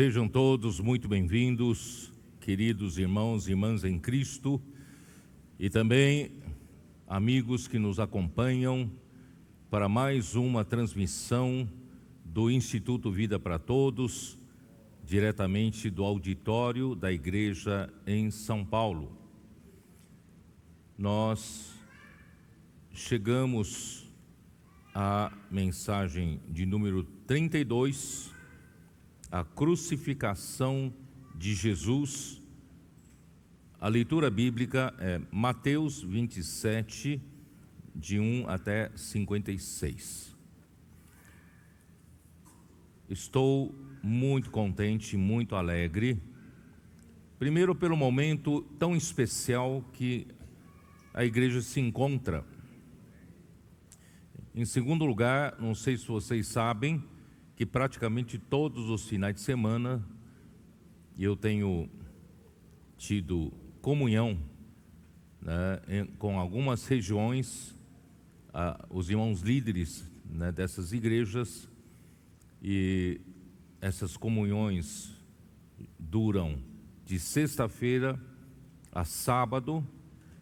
Sejam todos muito bem-vindos, queridos irmãos e irmãs em Cristo, e também amigos que nos acompanham para mais uma transmissão do Instituto Vida para Todos, diretamente do auditório da Igreja em São Paulo. Nós chegamos à mensagem de número 32, a crucificação de Jesus. A leitura bíblica é Mateus 27, de 1 até 56. Estou muito contente, muito alegre, primeiro pelo momento tão especial que a igreja se encontra. Em segundo lugar, não sei se vocês sabem, que praticamente todos os finais de semana eu tenho tido comunhão, com algumas regiões, os irmãos líderes, dessas igrejas, e essas comunhões duram de sexta-feira a sábado,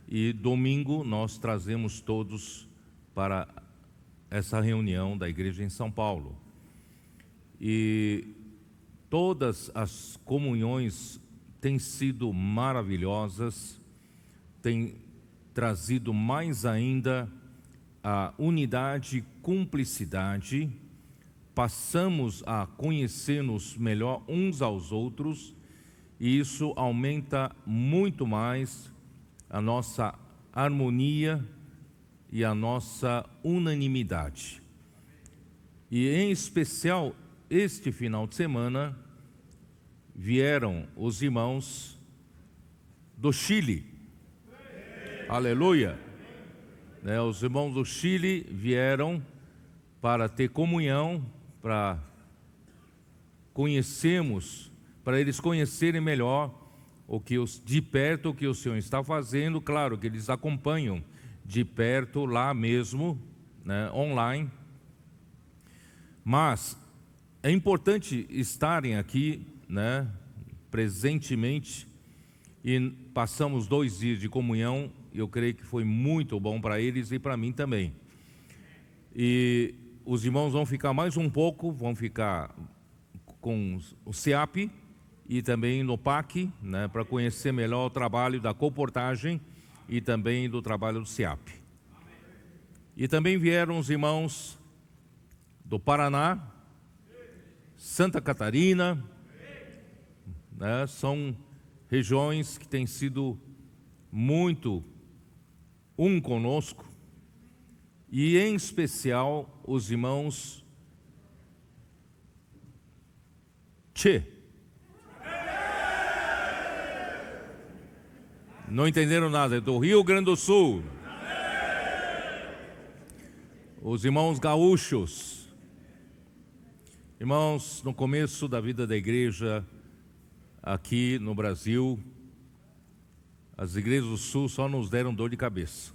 e domingo nós trazemos todos para essa reunião da igreja em São Paulo. E todas as comunhões têm sido maravilhosas, têm trazido mais ainda a unidade e cumplicidade. Passamos a conhecer-nos melhor uns aos outros, e isso aumenta muito mais a nossa harmonia e a nossa unanimidade. E em especial, este final de semana, vieram os irmãos do Chile. Aleluia! Os irmãos do Chile vieram para ter comunhão, para eles conhecerem melhor de perto o que o Senhor está fazendo. Claro que eles acompanham de perto lá mesmo, online, mas é importante estarem aqui, presentemente, e passamos 2 dias de comunhão. Eu creio que foi muito bom para eles e para mim também. E os irmãos vão ficar mais um pouco, vão ficar com o SEAP e também no PAC, para conhecer melhor o trabalho da comportagem e também do trabalho do SEAP. E também vieram os irmãos do Paraná, Santa Catarina, são regiões que têm sido muito conosco, e em especial os irmãos não entenderam nada, é do Rio Grande do Sul. Os irmãos gaúchos. Irmãos, no começo da vida da igreja aqui no Brasil, as igrejas do Sul só nos deram dor de cabeça.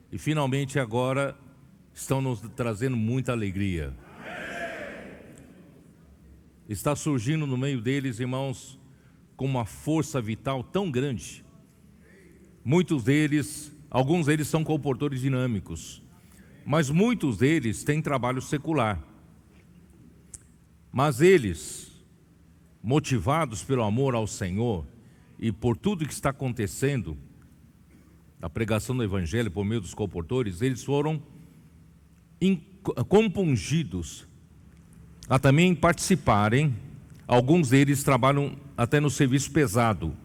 E finalmente agora estão nos trazendo muita alegria. Está surgindo no meio deles, irmãos, com uma força vital tão grande. Alguns deles são comportores dinâmicos, mas muitos deles têm trabalho secular. Mas eles, motivados pelo amor ao Senhor e por tudo que está acontecendo, a pregação do Evangelho por meio dos comportores, eles foram compungidos a também participarem. Alguns deles trabalham até no serviço pesado.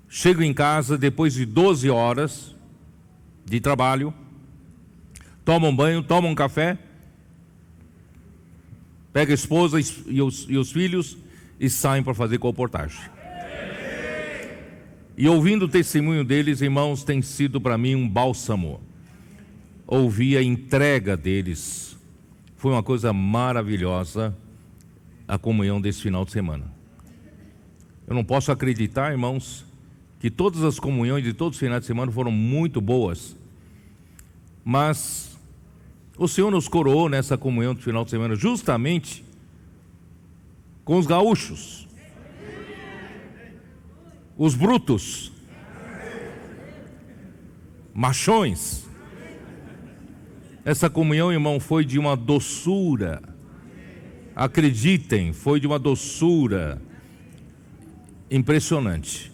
Chegam em casa depois de 12 horas de trabalho, tomam banho, tomam café, pega a esposa e os filhos e saem para fazer comportagem. E ouvindo o testemunho deles, irmãos, tem sido para mim um bálsamo. Ouvir a entrega deles. Foi uma coisa maravilhosa a comunhão desse final de semana. Eu não posso acreditar, irmãos, que todas as comunhões de todos os finais de semana foram muito boas, mas o Senhor nos coroou nessa comunhão do final de semana justamente com os gaúchos, os brutos, machões. Essa comunhão, irmão, foi de uma doçura. Acreditem, foi de uma doçura impressionante.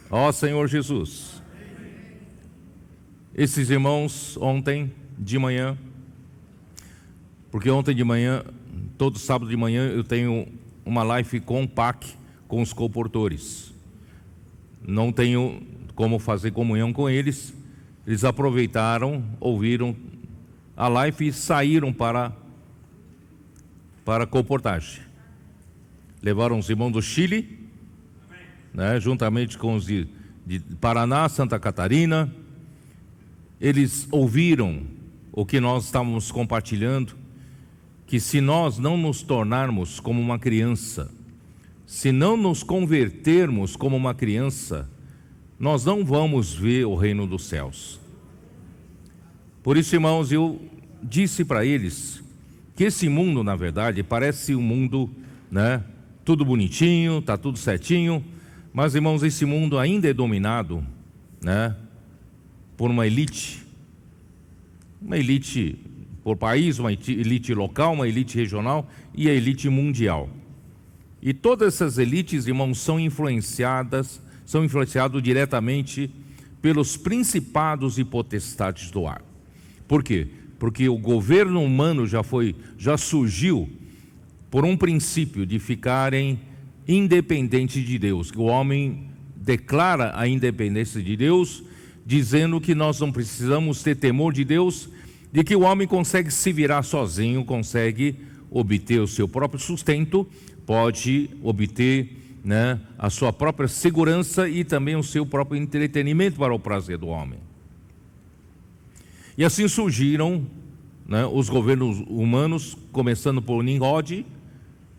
Ó Senhor Jesus. Esses irmãos ontem de manhã, porque ontem de manhã, todo sábado de manhã, eu tenho uma live com o PAC, com os comportores. Não tenho como fazer comunhão com eles. Eles aproveitaram, ouviram a live e saíram para a comportagem. Levaram os irmãos do Chile, né, juntamente com os de Paraná, Santa Catarina. Eles ouviram o que nós estávamos compartilhando, que se nós não nos tornarmos como uma criança, se não nos convertermos como uma criança, nós não vamos ver o reino dos céus. Por isso, irmãos, eu disse para eles que esse mundo, na verdade, parece um mundo, né, tudo bonitinho, está tudo certinho, mas, irmãos, esse mundo ainda é dominado, né, por uma elite por país, uma elite local, uma elite regional e a elite mundial. E todas essas elites, irmãos, são influenciados diretamente pelos principados e potestades do ar. Por quê? Porque o governo humano já surgiu por um princípio de ficarem independentes de Deus. O homem declara a independência de Deus, dizendo que nós não precisamos ter temor de Deus, de que o homem consegue se virar sozinho, consegue obter o seu próprio sustento, pode obter, né, a sua própria segurança e também o seu próprio entretenimento para o prazer do homem. E assim surgiram, né, os governos humanos, começando por Nimrod,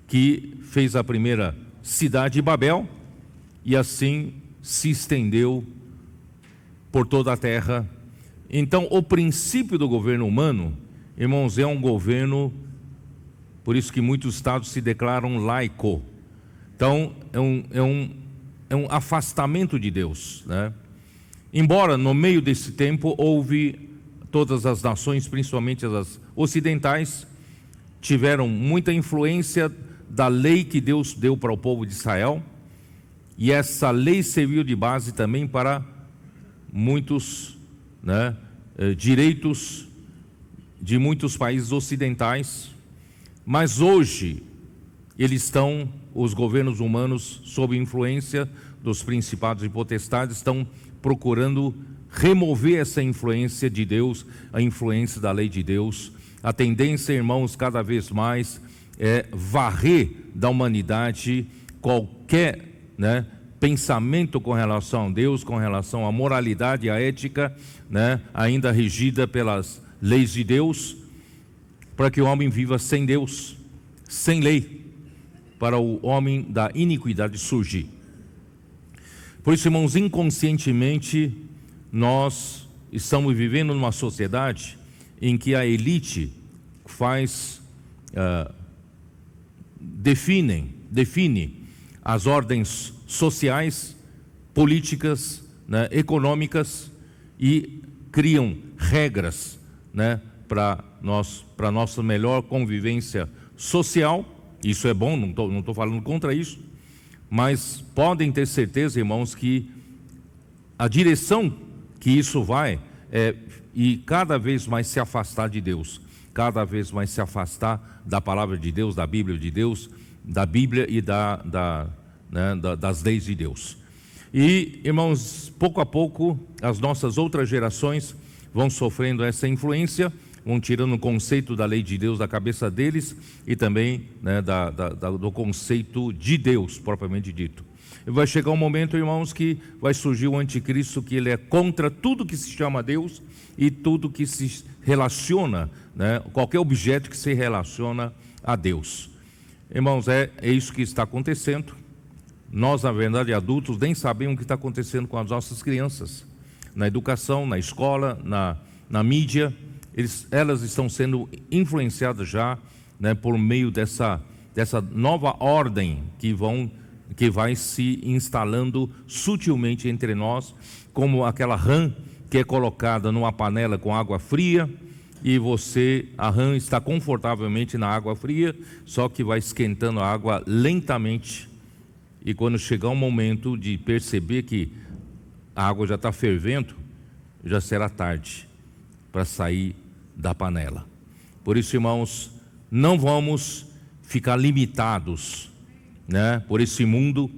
que fez a primeira cidade de Babel, e assim se estendeu por toda a terra. Então, o princípio do governo humano, irmãos, é um governo, por isso que muitos estados se declaram laico. Então, é um afastamento de Deus, né? Embora no meio desse tempo houve todas as nações, principalmente as ocidentais, tiveram muita influência da lei que Deus deu para o povo de Israel, e essa lei serviu de base também para muitos, né, direitos de muitos países ocidentais. Mas hoje os governos humanos, sob influência dos principados e potestades, estão procurando remover essa influência de Deus, a influência da lei de Deus. A tendência, irmãos, cada vez mais é varrer da humanidade qualquer, né, pensamento com relação a Deus, com relação à moralidade, à ética, né, ainda regida pelas leis de Deus, para que o homem viva sem Deus, sem lei, para o homem da iniquidade surgir. Por isso, irmãos, inconscientemente, nós estamos vivendo numa sociedade em que a elite define as ordens sociais, políticas, né, econômicas, e criam regras, né, para nossa melhor convivência social. Isso é bom, não estou falando contra isso, mas podem ter certeza, irmãos, que a direção que isso vai e cada vez mais se afastar de Deus, cada vez mais se afastar da palavra de Deus, da Bíblia de Deus, da Bíblia e das leis de Deus. E, irmãos, pouco a pouco, as nossas outras gerações vão sofrendo essa influência, vão tirando o conceito da lei de Deus da cabeça deles e também, né, do conceito de Deus, propriamente dito. E vai chegar um momento, irmãos, que vai surgir o anticristo, que ele é contra tudo que se chama Deus e tudo que se relaciona, né, qualquer objeto que se relaciona a Deus. Irmãos, é isso que está acontecendo. Nós, na verdade, adultos, nem sabemos o que está acontecendo com as nossas crianças. Na educação, na escola, na mídia, elas estão sendo influenciadas já, né, por meio dessa dessa nova ordem que vai se instalando sutilmente entre nós, como aquela rã que é colocada numa panela com água fria, e a rã está confortavelmente na água fria, só que vai esquentando a água lentamente, e quando chegar o momento de perceber que a água já está fervendo, já será tarde para sair da panela. Por isso, irmãos, não vamos ficar limitados, né, por esse mundo,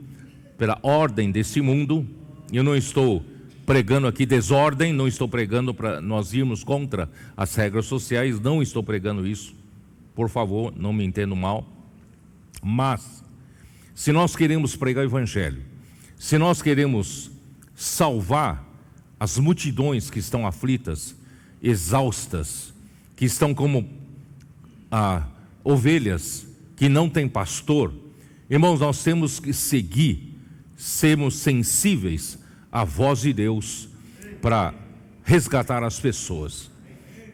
pela ordem desse mundo. Eu não estou pregando aqui desordem, não estou pregando para nós irmos contra as regras sociais, não estou pregando isso, por favor, não me entendam mal. Mas, se nós queremos pregar o Evangelho, se nós queremos salvar as multidões que estão aflitas, exaustas, que estão como ovelhas que não têm pastor, irmãos, nós temos que sermos sensíveis à voz de Deus para resgatar as pessoas,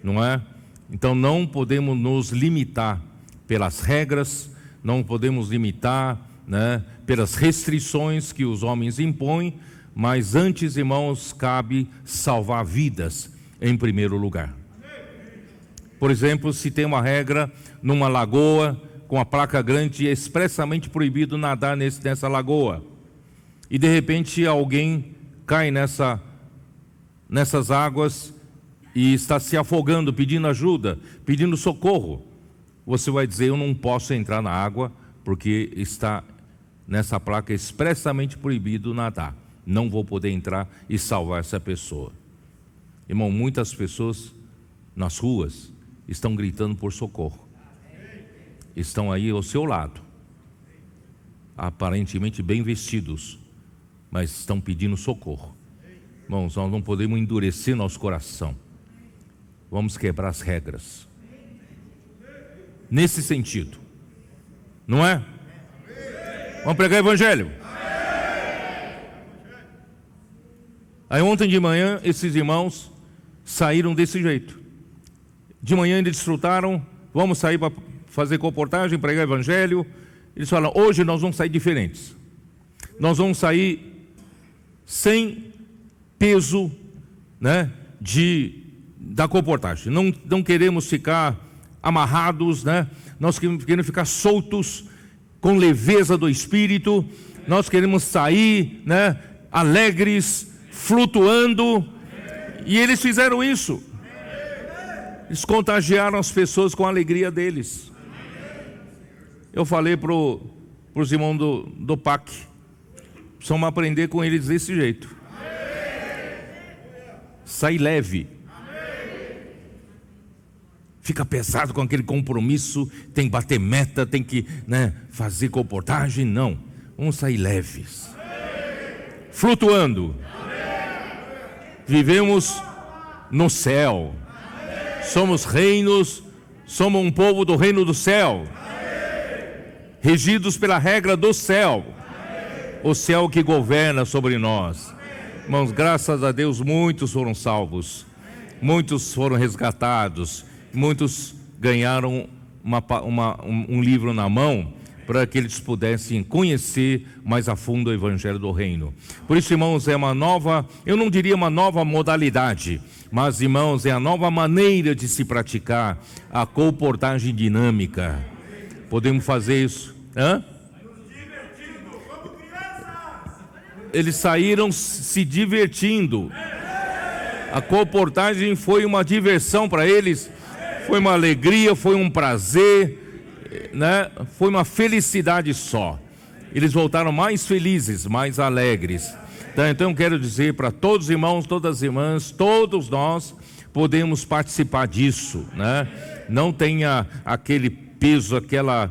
não é? Então não podemos nos limitar pelas regras, não podemos limitar, né, pelas restrições que os homens impõem, mas antes, irmãos, cabe salvar vidas em primeiro lugar. Por exemplo, se tem uma regra numa lagoa com a placa grande expressamente proibido nadar nessa lagoa, e de repente alguém cai nessas águas e está se afogando, pedindo ajuda, pedindo socorro, você vai dizer: eu não posso entrar na água porque está nessa placa expressamente proibido nadar, não vou poder entrar e salvar essa pessoa. Irmão, muitas pessoas nas ruas estão gritando por socorro, estão aí ao seu lado, aparentemente bem vestidos, mas estão pedindo socorro. Irmãos, nós não podemos endurecer nosso coração, vamos quebrar as regras nesse sentido, não é? Vamos pregar o Evangelho. Aí ontem de manhã esses irmãos saíram desse jeito. De manhã eles desfrutaram, vamos sair para fazer comportagem, pregar o Evangelho. Eles falam: hoje nós vamos sair diferentes, nós vamos sair sem peso, né, da comportagem, não queremos ficar amarrados, né? Nós queremos ficar soltos, com leveza do Espírito, nós queremos sair, né, alegres, flutuando. E eles fizeram isso, eles contagiaram as pessoas com a alegria deles. Eu falei para os irmãos do PAC, precisamos aprender com eles desse jeito, sai leve. Fica pesado com aquele compromisso, tem que bater meta, tem que, né, fazer comportagem. Não, vamos sair leves, flutuando. Vivemos no céu, somos somos um povo do reino do céu, regidos pela regra do céu, o céu que governa sobre nós. Irmãos, graças a Deus, muitos foram salvos, muitos foram resgatados, muitos ganharam um livro na mão para que eles pudessem conhecer mais a fundo o Evangelho do Reino. Por isso, irmãos, é uma nova, eu não diria uma nova modalidade, mas, irmãos, é a nova maneira de se praticar a comportagem dinâmica. Podemos fazer isso. Eles saíram se divertindo. A comportagem foi uma diversão para eles, foi uma alegria, foi um prazer, né? Foi uma felicidade só. Eles voltaram mais felizes, mais alegres. Então eu quero dizer para todos os irmãos, todas as irmãs, todos nós podemos participar disso, né? Não tenha aquele peso, aquela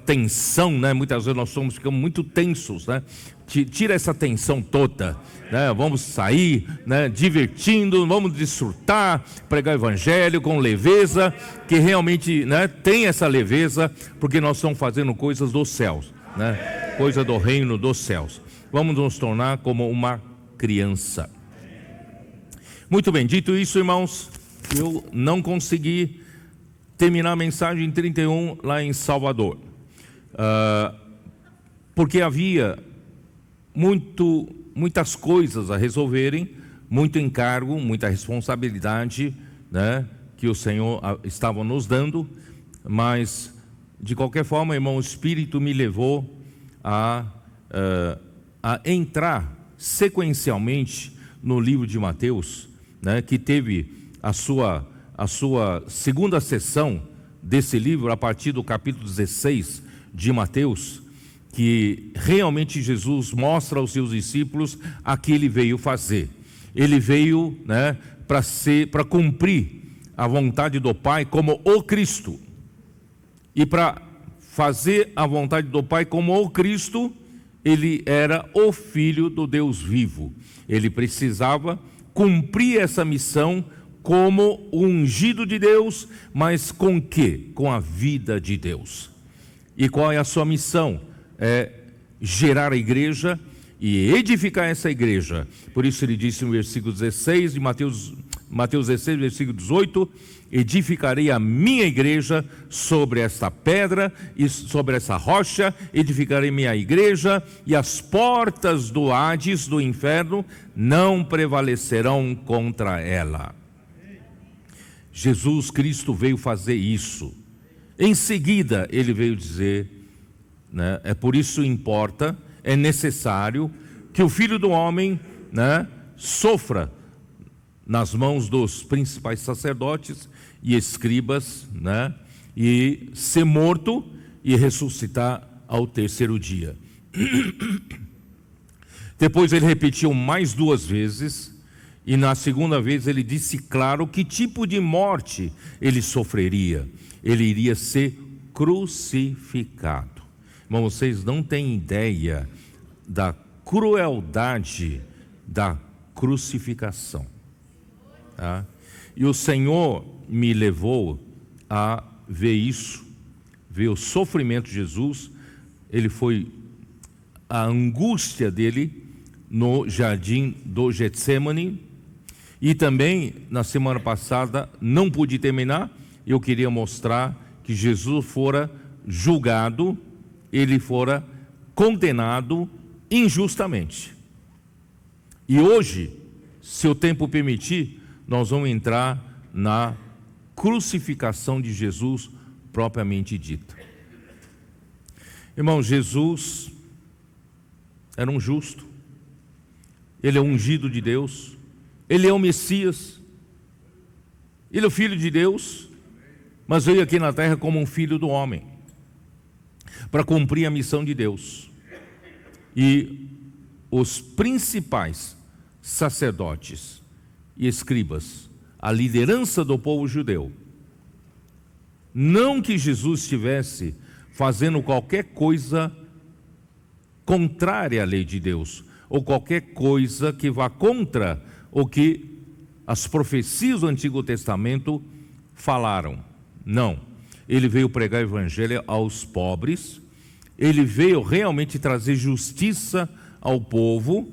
tensão, né? Muitas vezes nós ficamos muito tensos, né? Tira essa tensão toda, né? Vamos sair, né, divertindo, vamos desfrutar, pregar o Evangelho com leveza, que realmente, né, tem essa leveza, porque nós estamos fazendo coisas dos céus, né? Coisa do reino dos céus. Vamos nos tornar como uma criança. Muito bem, dito isso, irmãos, eu não consegui terminar a mensagem 31 lá em Salvador. porque havia muitas coisas a resolverem, muito encargo, muita responsabilidade, né, que o Senhor estava nos dando, mas de qualquer forma, irmão, o Espírito me levou a entrar sequencialmente no livro de Mateus, né, que teve a sua segunda sessão desse livro a partir do capítulo 16 de Mateus, que realmente Jesus mostra aos seus discípulos a que ele veio fazer. Ele veio, né, para cumprir a vontade do Pai como o Cristo. E para fazer a vontade do Pai como o Cristo, ele era o Filho do Deus vivo. Ele precisava cumprir essa missão como o ungido de Deus, mas com quê? Com a vida de Deus. E qual é a sua missão? É gerar a igreja e edificar essa igreja. Por isso ele disse no versículo 16 de Mateus 16, versículo 18: edificarei a minha igreja sobre esta pedra e sobre essa rocha edificarei minha igreja, e as portas do Hades, do inferno, não prevalecerão contra ela. Jesus Cristo veio fazer isso. Em seguida ele veio dizer, né, é por isso importa, é necessário que o Filho do Homem, né, sofra nas mãos dos principais sacerdotes e escribas, né, e ser morto e ressuscitar ao terceiro dia. Depois ele repetiu mais 2 vezes, e na segunda vez ele disse claro que tipo de morte ele sofreria. Ele iria ser crucificado. Mas vocês não têm ideia da crueldade da crucificação. Tá? E o Senhor me levou a ver isso, ver o sofrimento de Jesus. Ele foi a angústia dele no jardim do Getsemane. E também na semana passada, não pude terminar, eu queria mostrar que Jesus fora julgado, ele fora condenado injustamente. E hoje, se o tempo permitir, nós vamos entrar na crucificação de Jesus propriamente dita. Irmão, Jesus era um justo, ele é ungido de Deus, ele é o Messias, ele é o Filho de Deus, mas veio aqui na terra como um filho do homem, para cumprir a missão de Deus. E os principais sacerdotes e escribas, a liderança do povo judeu, não que Jesus estivesse fazendo qualquer coisa contrária à lei de Deus, ou qualquer coisa que vá contra o que as profecias do Antigo Testamento falaram. Não, ele veio pregar o evangelho aos pobres, ele veio realmente trazer justiça ao povo,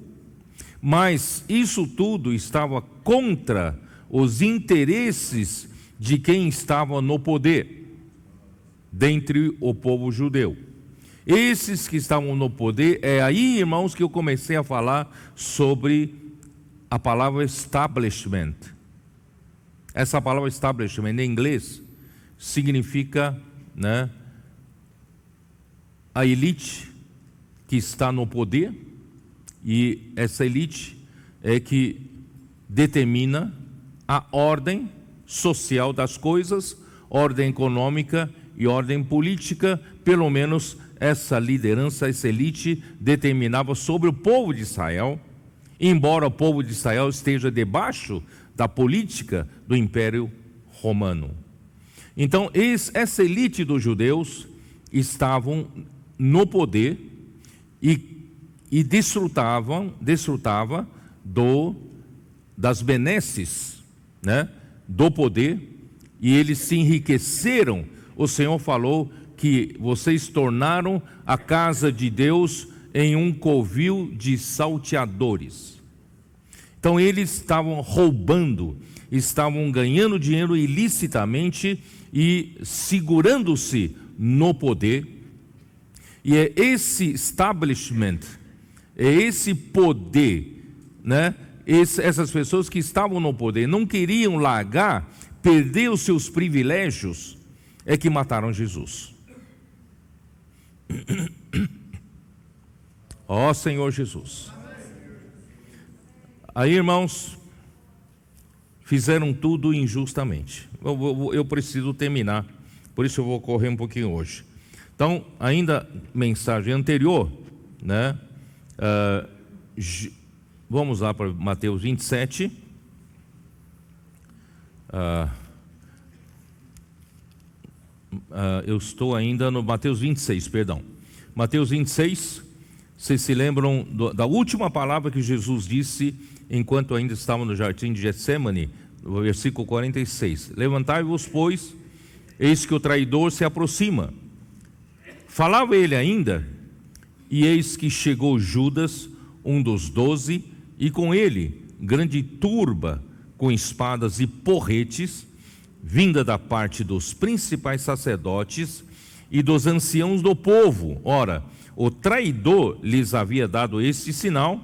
mas isso tudo estava contra os interesses de quem estava no poder, dentre o povo judeu. Esses que estavam no poder, é aí, irmãos, que eu comecei a falar sobre a palavra establishment. Essa palavra establishment em inglês significa, né, a elite que está no poder, e essa elite é que determina a ordem social das coisas, ordem econômica e ordem política. Pelo menos essa liderança, essa elite determinava sobre o povo de Israel, embora o povo de Israel esteja debaixo da política do Império Romano. Então, essa elite dos judeus estavam no poder e desfrutava das benesses, né, do poder, e eles se enriqueceram. O Senhor falou que vocês tornaram a casa de Deus em um covil de salteadores. Então eles estavam roubando, estavam ganhando dinheiro ilicitamente e segurando-se no poder. E é esse establishment, é esse poder, né? Essas pessoas que estavam no poder, não queriam largar, perder os seus privilégios, é que mataram Jesus. Ó Senhor Jesus. Aí, irmãos, fizeram tudo injustamente. Eu preciso terminar, por isso eu vou correr um pouquinho hoje. Então, ainda mensagem anterior, né? Vamos lá para Mateus 27. Eu estou ainda no Mateus 26, perdão. Mateus 26, vocês se lembram da última palavra que Jesus disse enquanto ainda estavam no jardim de Getsêmani, no versículo 46. Levantai-vos, pois, eis que o traidor se aproxima. Falava ele ainda, e eis que chegou Judas, um dos 12, e com ele grande turba com espadas e porretes, vinda da parte dos principais sacerdotes e dos anciãos do povo. Ora, o traidor lhes havia dado este sinal: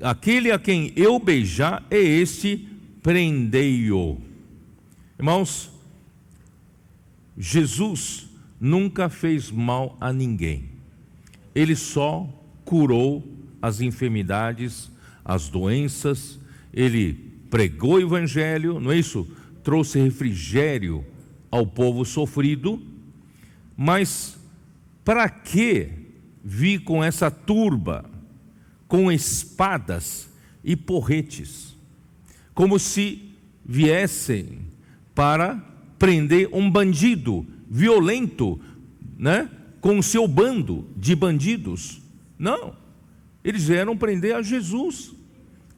aquele a quem eu beijar é este, prendei-o. Irmãos, Jesus nunca fez mal a ninguém. Ele só curou as enfermidades, as doenças. Ele pregou o evangelho, não é isso? Trouxe refrigério ao povo sofrido. Mas para que vir com essa turba, com espadas e porretes, como se viessem para prender um bandido violento, né? Com o seu bando de bandidos? Não, eles vieram prender a Jesus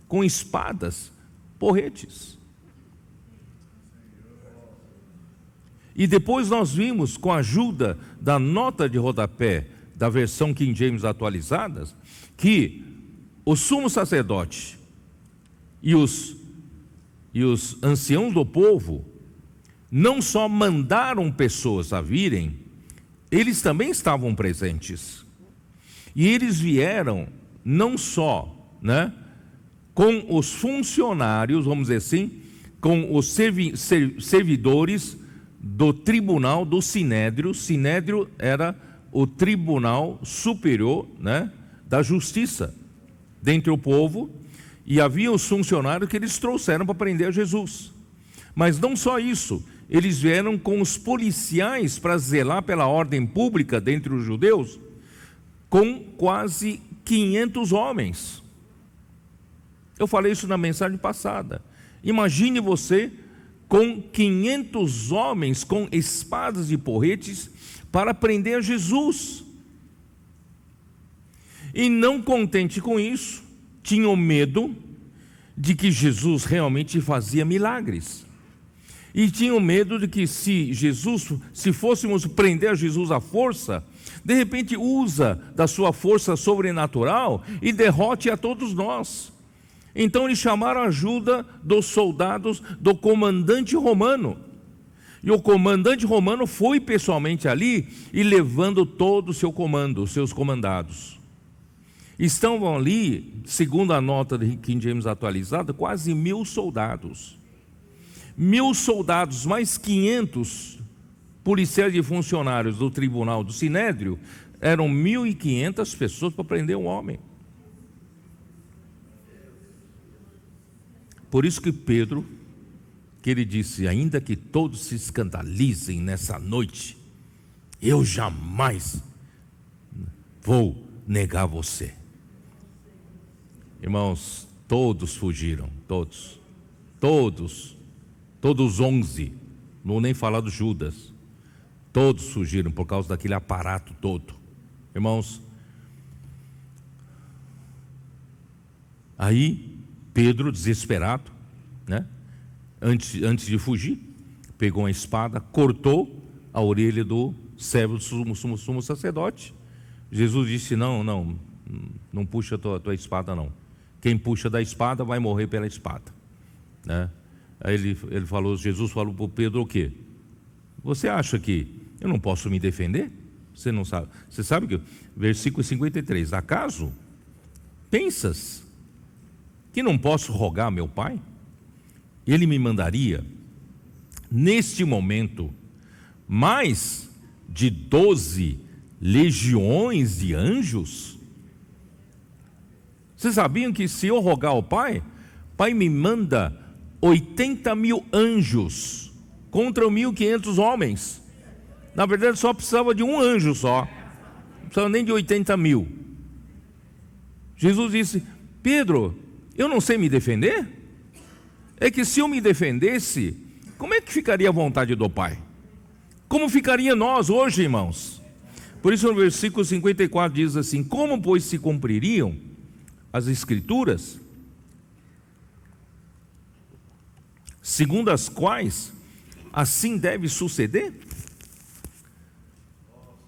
com espadas, porretes. E depois nós vimos, com a ajuda da nota de rodapé da versão King James atualizadas, que o sumo sacerdote e os anciãos do povo não só mandaram pessoas a virem, eles também estavam presentes. E eles vieram não só, né, com os funcionários, vamos dizer assim, com os servidores do tribunal do Sinédrio. Sinédrio era o tribunal superior, né, da justiça dentre o povo, e havia os funcionários que eles trouxeram para prender a Jesus. Mas não só isso, eles vieram com os policiais para zelar pela ordem pública dentre os judeus, com quase 500 homens. Eu falei isso na mensagem passada. Imagine você com 500 homens com espadas e porretes para prender a Jesus. E não contente com isso, tinham medo de que Jesus realmente fazia milagres. E tinham medo de que se fôssemos prender a Jesus à força, de repente usa da sua força sobrenatural e derrote a todos nós. Então eles chamaram a ajuda dos soldados do comandante romano. E o comandante romano foi pessoalmente ali e levando todo o seu comando, os seus comandados. Estavam ali, segundo a nota de King James atualizada, quase 1.000 soldados. 1.000 soldados mais 500 policiais e funcionários do tribunal do Sinédrio, eram 1.500 pessoas para prender um homem. Por isso que Pedro, que ele disse, ainda que todos se escandalizem nessa noite, eu jamais vou negar você. Irmãos, todos fugiram, todos 11, não vou nem falar do Judas, todos fugiram por causa daquele aparato todo. Irmãos, aí Pedro, desesperado, né? Antes de fugir, pegou uma espada, cortou a orelha do servo do sumo sacerdote. Jesus disse, não puxa a tua espada não. Quem puxa da espada vai morrer pela espada, né? Aí Jesus falou para Pedro o quê? Você acha que eu não posso me defender? Você não sabe. Você sabe que, versículo 53, acaso pensas que não posso rogar a meu Pai? Ele me mandaria, neste momento, mais de 12 legiões de anjos? Vocês sabiam que se eu rogar ao Pai, o Pai me manda 80.000 anjos contra 1.500 homens. Na verdade, só precisava de um anjo só, não precisava nem de 80.000. Jesus disse: Pedro, eu não sei me defender? É que se eu me defendesse, como é que ficaria a vontade do Pai? Como ficaria nós hoje, irmãos? Por isso no versículo 54 diz assim: como pois se cumpririam as Escrituras, segundo as quais assim deve suceder?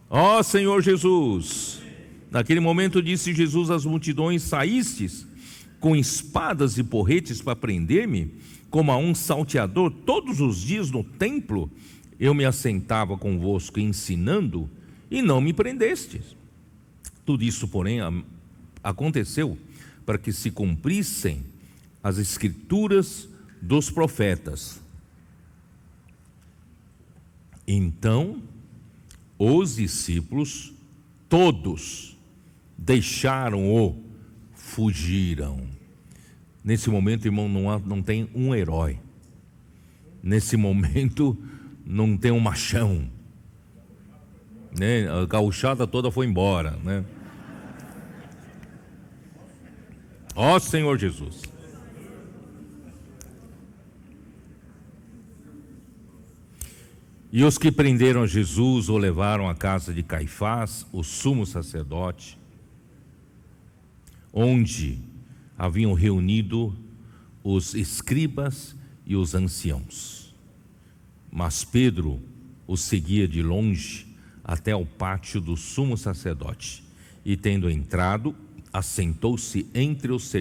Ó Senhor Jesus, naquele momento disse Jesus às multidões: saístes com espadas e porretes para prender-me, como a um salteador. Todos os dias no templo eu me assentava convosco ensinando, e não me prendestes. Tudo isso, porém, aconteceu para que se cumprissem as Escrituras dos profetas. Então os discípulos todos deixaram-o, fugiram. Nesse momento, irmão, não tem um herói. Nesse momento não tem um machão, né? A gauchada toda foi embora, né? Ó Senhor Jesus. E os que prenderam Jesus o levaram à casa de Caifás, o sumo sacerdote, onde haviam reunido os escribas e os anciãos. Mas Pedro o seguia de longe até o pátio do sumo sacerdote, e tendo entrado, assentou-se entre os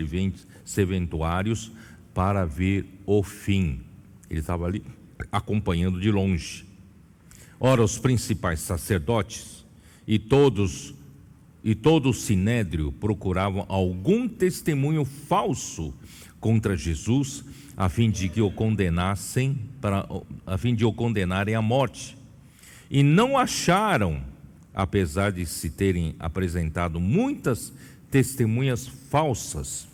serventuários para ver o fim. Ele estava ali acompanhando de longe. Ora, os principais sacerdotes e todo o sinédrio procuravam algum testemunho falso contra Jesus, a fim de o condenarem à morte. E não acharam, apesar de se terem apresentado muitas testemunhas falsas.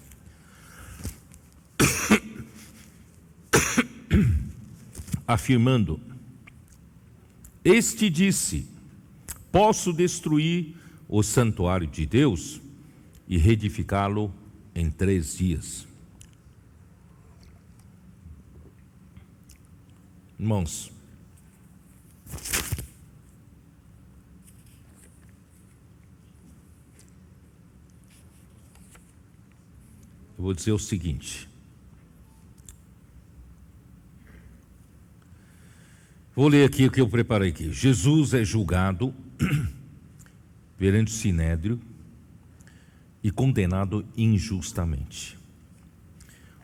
Afirmando: este disse: posso destruir o santuário de Deus e reedificá-lo em 3 dias. Irmãos, eu vou dizer o seguinte: vou ler aqui o que eu preparei aqui. Jesus é julgado perante o sinédrio e condenado injustamente.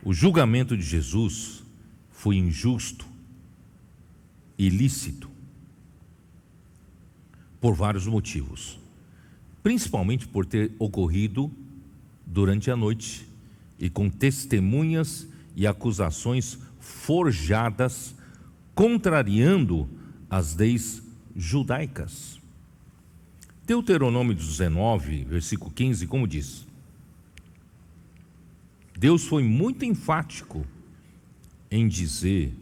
O julgamento de Jesus foi injusto, ilícito, por vários motivos, principalmente por ter ocorrido durante a noite e com testemunhas e acusações forjadas, contrariando as leis judaicas. Deuteronômio 19, versículo 15, como diz? Deus foi muito enfático em dizer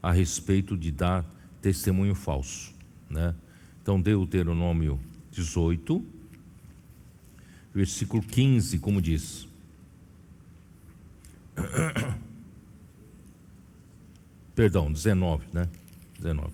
a respeito de dar testemunho falso, né? Então, Deuteronômio 18, versículo 15, como diz? Perdão, 19, né? 19.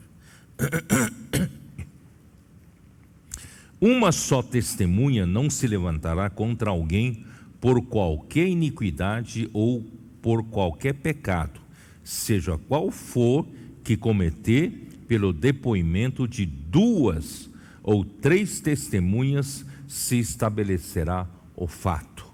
Uma só testemunha não se levantará contra alguém por qualquer iniquidade ou por qualquer pecado, seja qual for que cometer, pelo depoimento de 2 ou 3 testemunhas se estabelecerá o fato.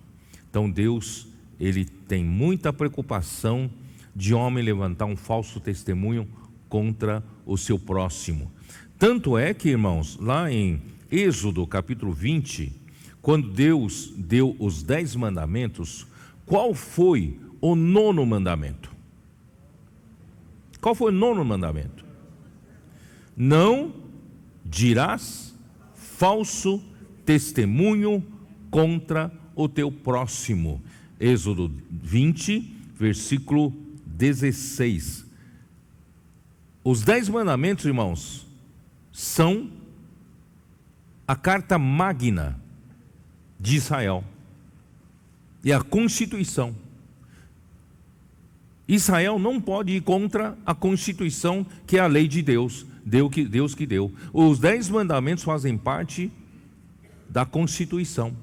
Então Deus, Ele tem muita preocupação de homem levantar um falso testemunho contra o seu próximo. Tanto é que, irmãos, lá em Êxodo capítulo 20, quando Deus deu os 10 mandamentos, qual foi o 9º mandamento? Qual foi o 9º mandamento? Não dirás falso testemunho contra o teu próximo. Êxodo 20, versículo 16. Os 10 mandamentos, irmãos, são a carta magna de Israel. É a Constituição. Israel não pode ir contra a Constituição, que é a lei de Deus, Deus que deu. Os 10 mandamentos fazem parte da Constituição.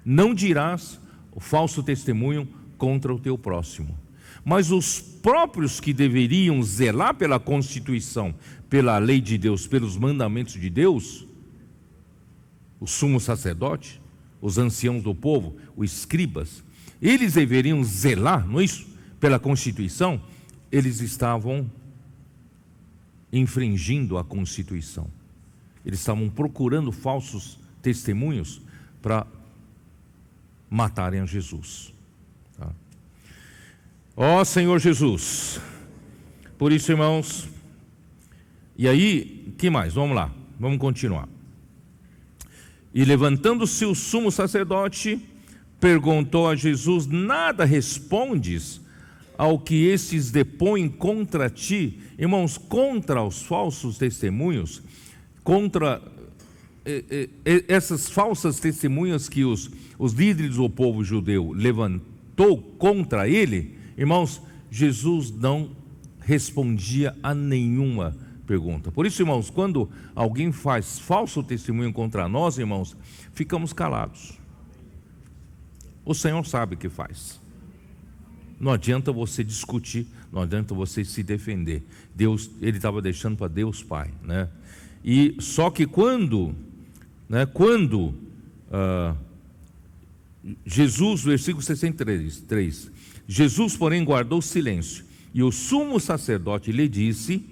Não dirás o falso testemunho contra o teu próximo. Mas os próprios que deveriam zelar pela Constituição, pela lei de Deus, pelos mandamentos de Deus, o sumo sacerdote, os anciãos do povo, os escribas, eles deveriam zelar, não é isso? Pela Constituição. Eles estavam infringindo a Constituição. Eles estavam procurando falsos testemunhos para matarem a Jesus. Tá? Ó Senhor Jesus. Por isso, irmãos, e aí, que mais? Vamos lá, vamos continuar. E levantando-se o sumo sacerdote, perguntou a Jesus: nada respondes ao que estes depõem contra ti? Irmãos, contra os falsos testemunhos, contra essas falsas testemunhas que os líderes do povo judeu levantou contra ele, irmãos, Jesus não respondia a nenhuma pergunta. Por isso, irmãos, quando alguém faz falso testemunho contra nós, irmãos, ficamos calados. O Senhor sabe o que faz. Não adianta você discutir, não adianta você se defender. Deus, ele estava deixando para Deus Pai, né? E só que quando Jesus, versículo 63, Jesus, porém, guardou silêncio, e o sumo sacerdote lhe disse: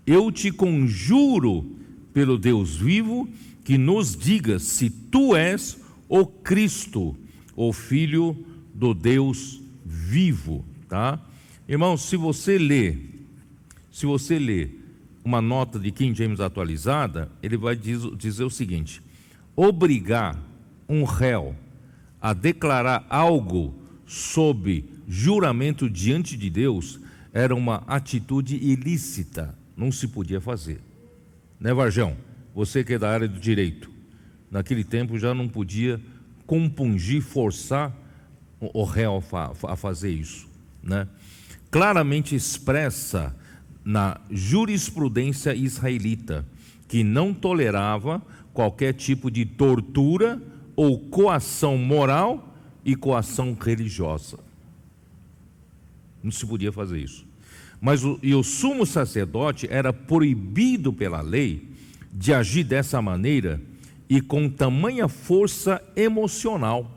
eu te conjuro pelo Deus vivo, que nos digas se tu és o Cristo, o Filho do Deus vivo. Tá? Irmãos, se você ler uma nota de King James atualizada, ele vai dizer o seguinte: obrigar um réu a declarar algo sob juramento diante de Deus era uma atitude ilícita, não se podia fazer. Né, Varjão? Você que é da área do direito, naquele tempo já não podia compungir, forçar o réu a fazer isso, né? Claramente expressa na jurisprudência israelita, que não tolerava qualquer tipo de tortura ou coação moral e coação religiosa. Não se podia fazer isso. Mas o sumo sacerdote era proibido pela lei de agir dessa maneira e com tamanha força emocional.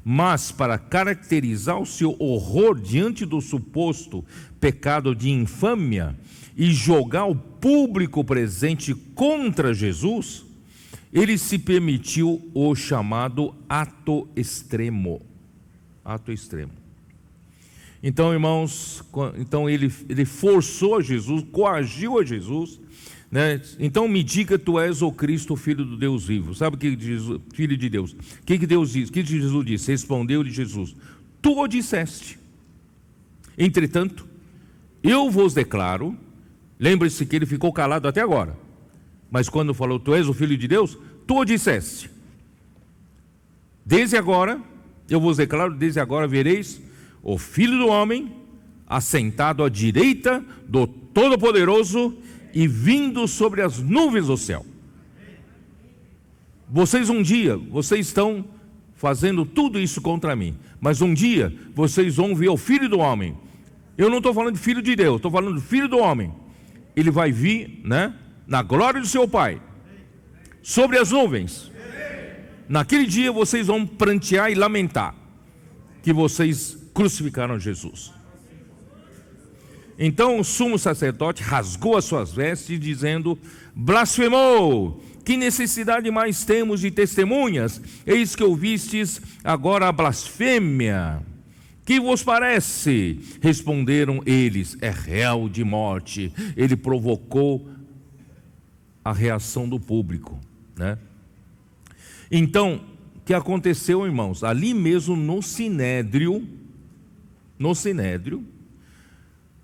Mas para caracterizar o seu horror diante do suposto pecado de infâmia e jogar o público presente contra Jesus, ele se permitiu o chamado ato extremo. Ato extremo. Então, irmãos, ele forçou a Jesus, coagiu a Jesus, né? Então me diga, tu és o Cristo, o Filho do Deus vivo. Sabe o que diz, Filho de Deus? O que Deus diz? O que Jesus disse? Respondeu-lhe Jesus: tu o disseste. Entretanto, eu vos declaro. Lembre-se que ele ficou calado até agora, mas quando falou, tu és o Filho de Deus, tu o disseste. Desde agora, eu vos declaro, desde agora vereis o Filho do Homem assentado à direita do Todo-Poderoso e vindo sobre as nuvens do céu. Vocês estão fazendo tudo isso contra mim, mas um dia vocês vão ver o Filho do Homem. Eu não estou falando de Filho de Deus, estou falando do Filho do Homem. Ele vai vir, né, na glória do seu Pai, sobre as nuvens. Naquele dia vocês vão prantear e lamentar que vocês crucificaram Jesus. Então o sumo sacerdote rasgou as suas vestes, dizendo: blasfemou! Que necessidade mais temos de testemunhas? Eis que ouvistes agora a blasfêmia. Que vos parece? Responderam eles: é réu de morte. Ele provocou a reação do público, né? Então, o que aconteceu, irmãos? Ali mesmo no sinédrio,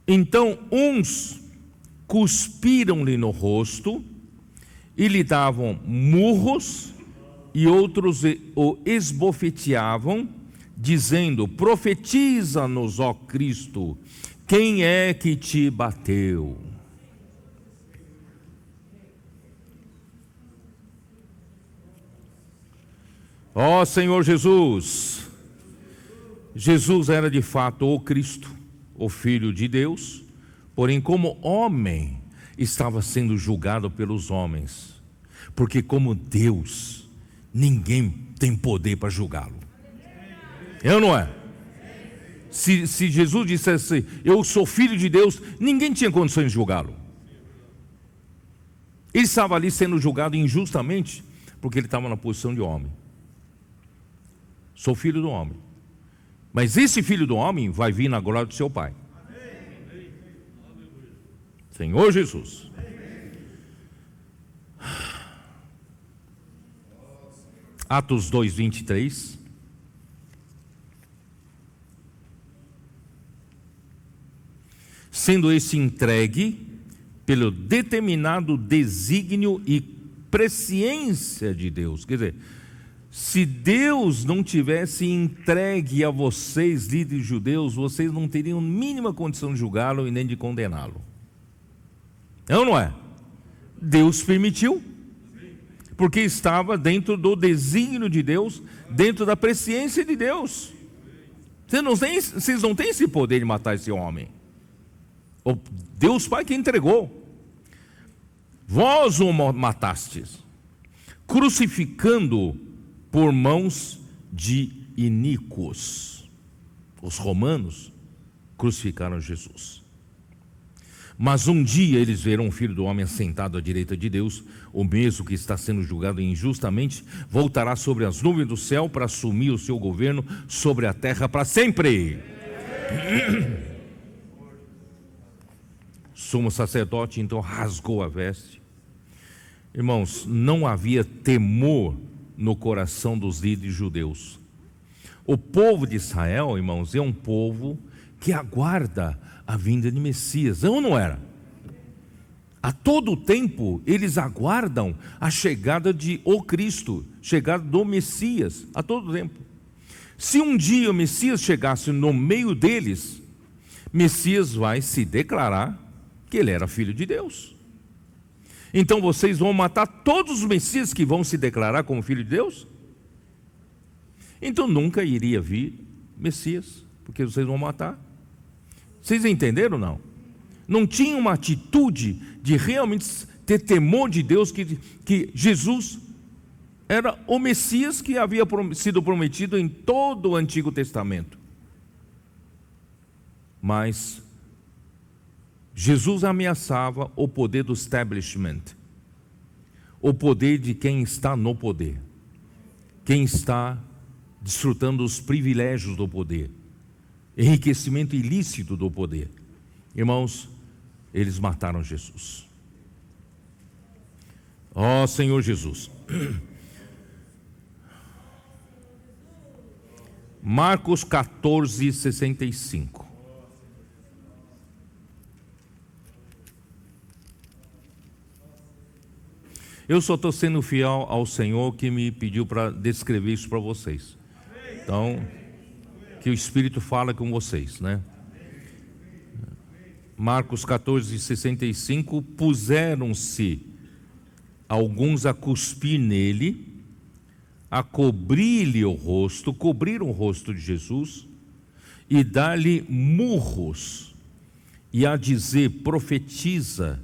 então uns cuspiram-lhe no rosto e lhe davam murros, e outros o esbofeteavam, dizendo: profetiza-nos, ó Cristo, quem é que te bateu? Ó Senhor Jesus. Jesus era de fato o Cristo, o Filho de Deus, porém como homem estava sendo julgado pelos homens, porque como Deus, ninguém tem poder para julgá-lo. É ou não é? Se Jesus dissesse: eu sou filho de Deus, ninguém tinha condições de julgá-lo. Ele estava ali sendo julgado injustamente, porque ele estava na posição de homem. Sou filho do homem. Mas esse filho do homem vai vir na glória do seu Pai. Senhor Jesus. Atos 2:23. Sendo esse entregue pelo determinado desígnio e presciência de Deus. Quer dizer, se Deus não tivesse entregue a vocês, líderes judeus, vocês não teriam mínima condição de julgá-lo e nem de condená-lo. É ou não é? Deus permitiu, porque estava dentro do desígnio de Deus, dentro da presciência de Deus. Vocês não têm esse poder de matar esse homem. O Deus Pai que entregou. Vós o matastes, crucificando por mãos de iníquos. Os romanos crucificaram Jesus. Mas um dia eles verão o Filho do Homem assentado à direita de Deus, o mesmo que está sendo julgado injustamente, voltará sobre as nuvens do céu para assumir o seu governo sobre a terra para sempre. Sumo sacerdote então rasgou a veste. Irmãos, não havia temor no coração dos líderes judeus. O povo de Israel, irmãos, é um povo que aguarda a vinda de Messias, ou não era? A todo tempo eles aguardam a chegada de o Cristo, chegada do Messias, a todo tempo. Se um dia o Messias chegasse no meio deles, Messias vai se declarar que ele era filho de Deus. Então vocês vão matar todos os Messias que vão se declarar como filho de Deus? Então nunca iria vir Messias, porque vocês vão matar. Vocês entenderam ou não? Não tinha uma atitude de realmente ter temor de Deus, que Jesus era o Messias que havia sido prometido em todo o Antigo Testamento. Mas Jesus ameaçava o poder do establishment, o poder de quem está no poder, quem está desfrutando dos privilégios do poder, enriquecimento ilícito do poder. Irmãos, eles mataram Jesus. Ó Senhor Jesus. Marcos 14:65. Eu só estou sendo fiel ao Senhor que me pediu para descrever isso para vocês. Então, que o Espírito fala com vocês, né? Marcos 14:65. Puseram-se alguns a cuspir nele, a cobrir-lhe o rosto, cobriram o rosto de Jesus e dar-lhe murros, e a dizer: profetiza.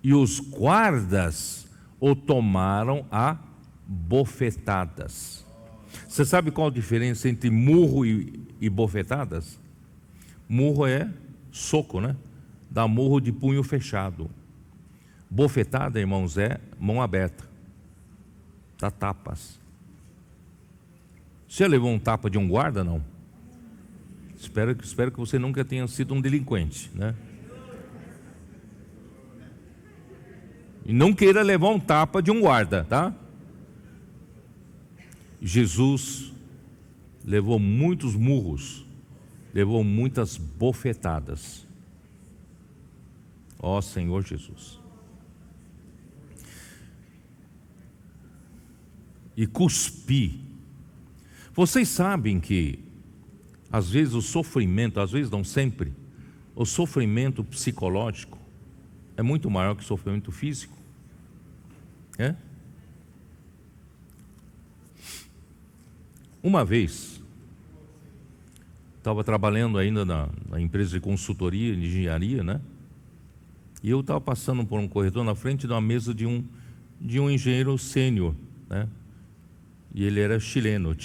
E os guardas o tomaram a bofetadas. Você sabe qual a diferença entre murro e bofetadas? Murro é soco, né? dá murro de punho fechado. Bofetada, irmãos, é mão aberta, dá tapas. Você levou um tapa de um guarda? Não. Espero que você nunca tenha sido um delinquente, né? E não queira levar um tapa de um guarda, tá? Jesus levou muitos murros, levou muitas bofetadas. Ó Senhor Jesus. E cuspir. Vocês sabem que às vezes o sofrimento, às vezes não sempre, o sofrimento psicológico é muito maior que o sofrimento físico. É? Uma vez, estava trabalhando ainda na empresa de consultoria, de engenharia, né? E eu estava passando por um corredor na frente de uma mesa de um engenheiro sênior, né? E ele era chileno.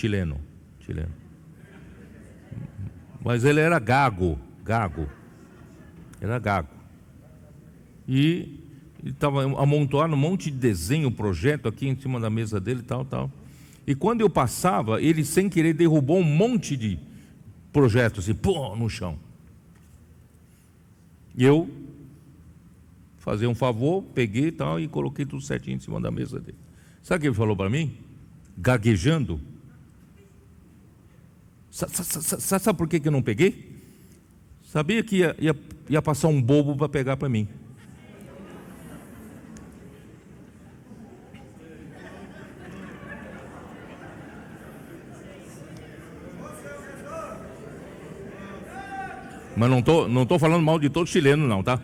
Mas ele era gago. Era gago. E ele estava amontoando um monte de desenho, projeto aqui em cima da mesa dele, tal. E quando eu passava, ele sem querer derrubou um monte de projetos assim, pô, no chão. E eu fazer um favor, peguei tal e coloquei tudo certinho em cima da mesa dele. Sabe o que ele falou para mim? Gaguejando. Sabe por que eu não peguei? Sabia que ia passar um bobo para pegar para mim. Mas não tô falando mal de todo chileno não, tá?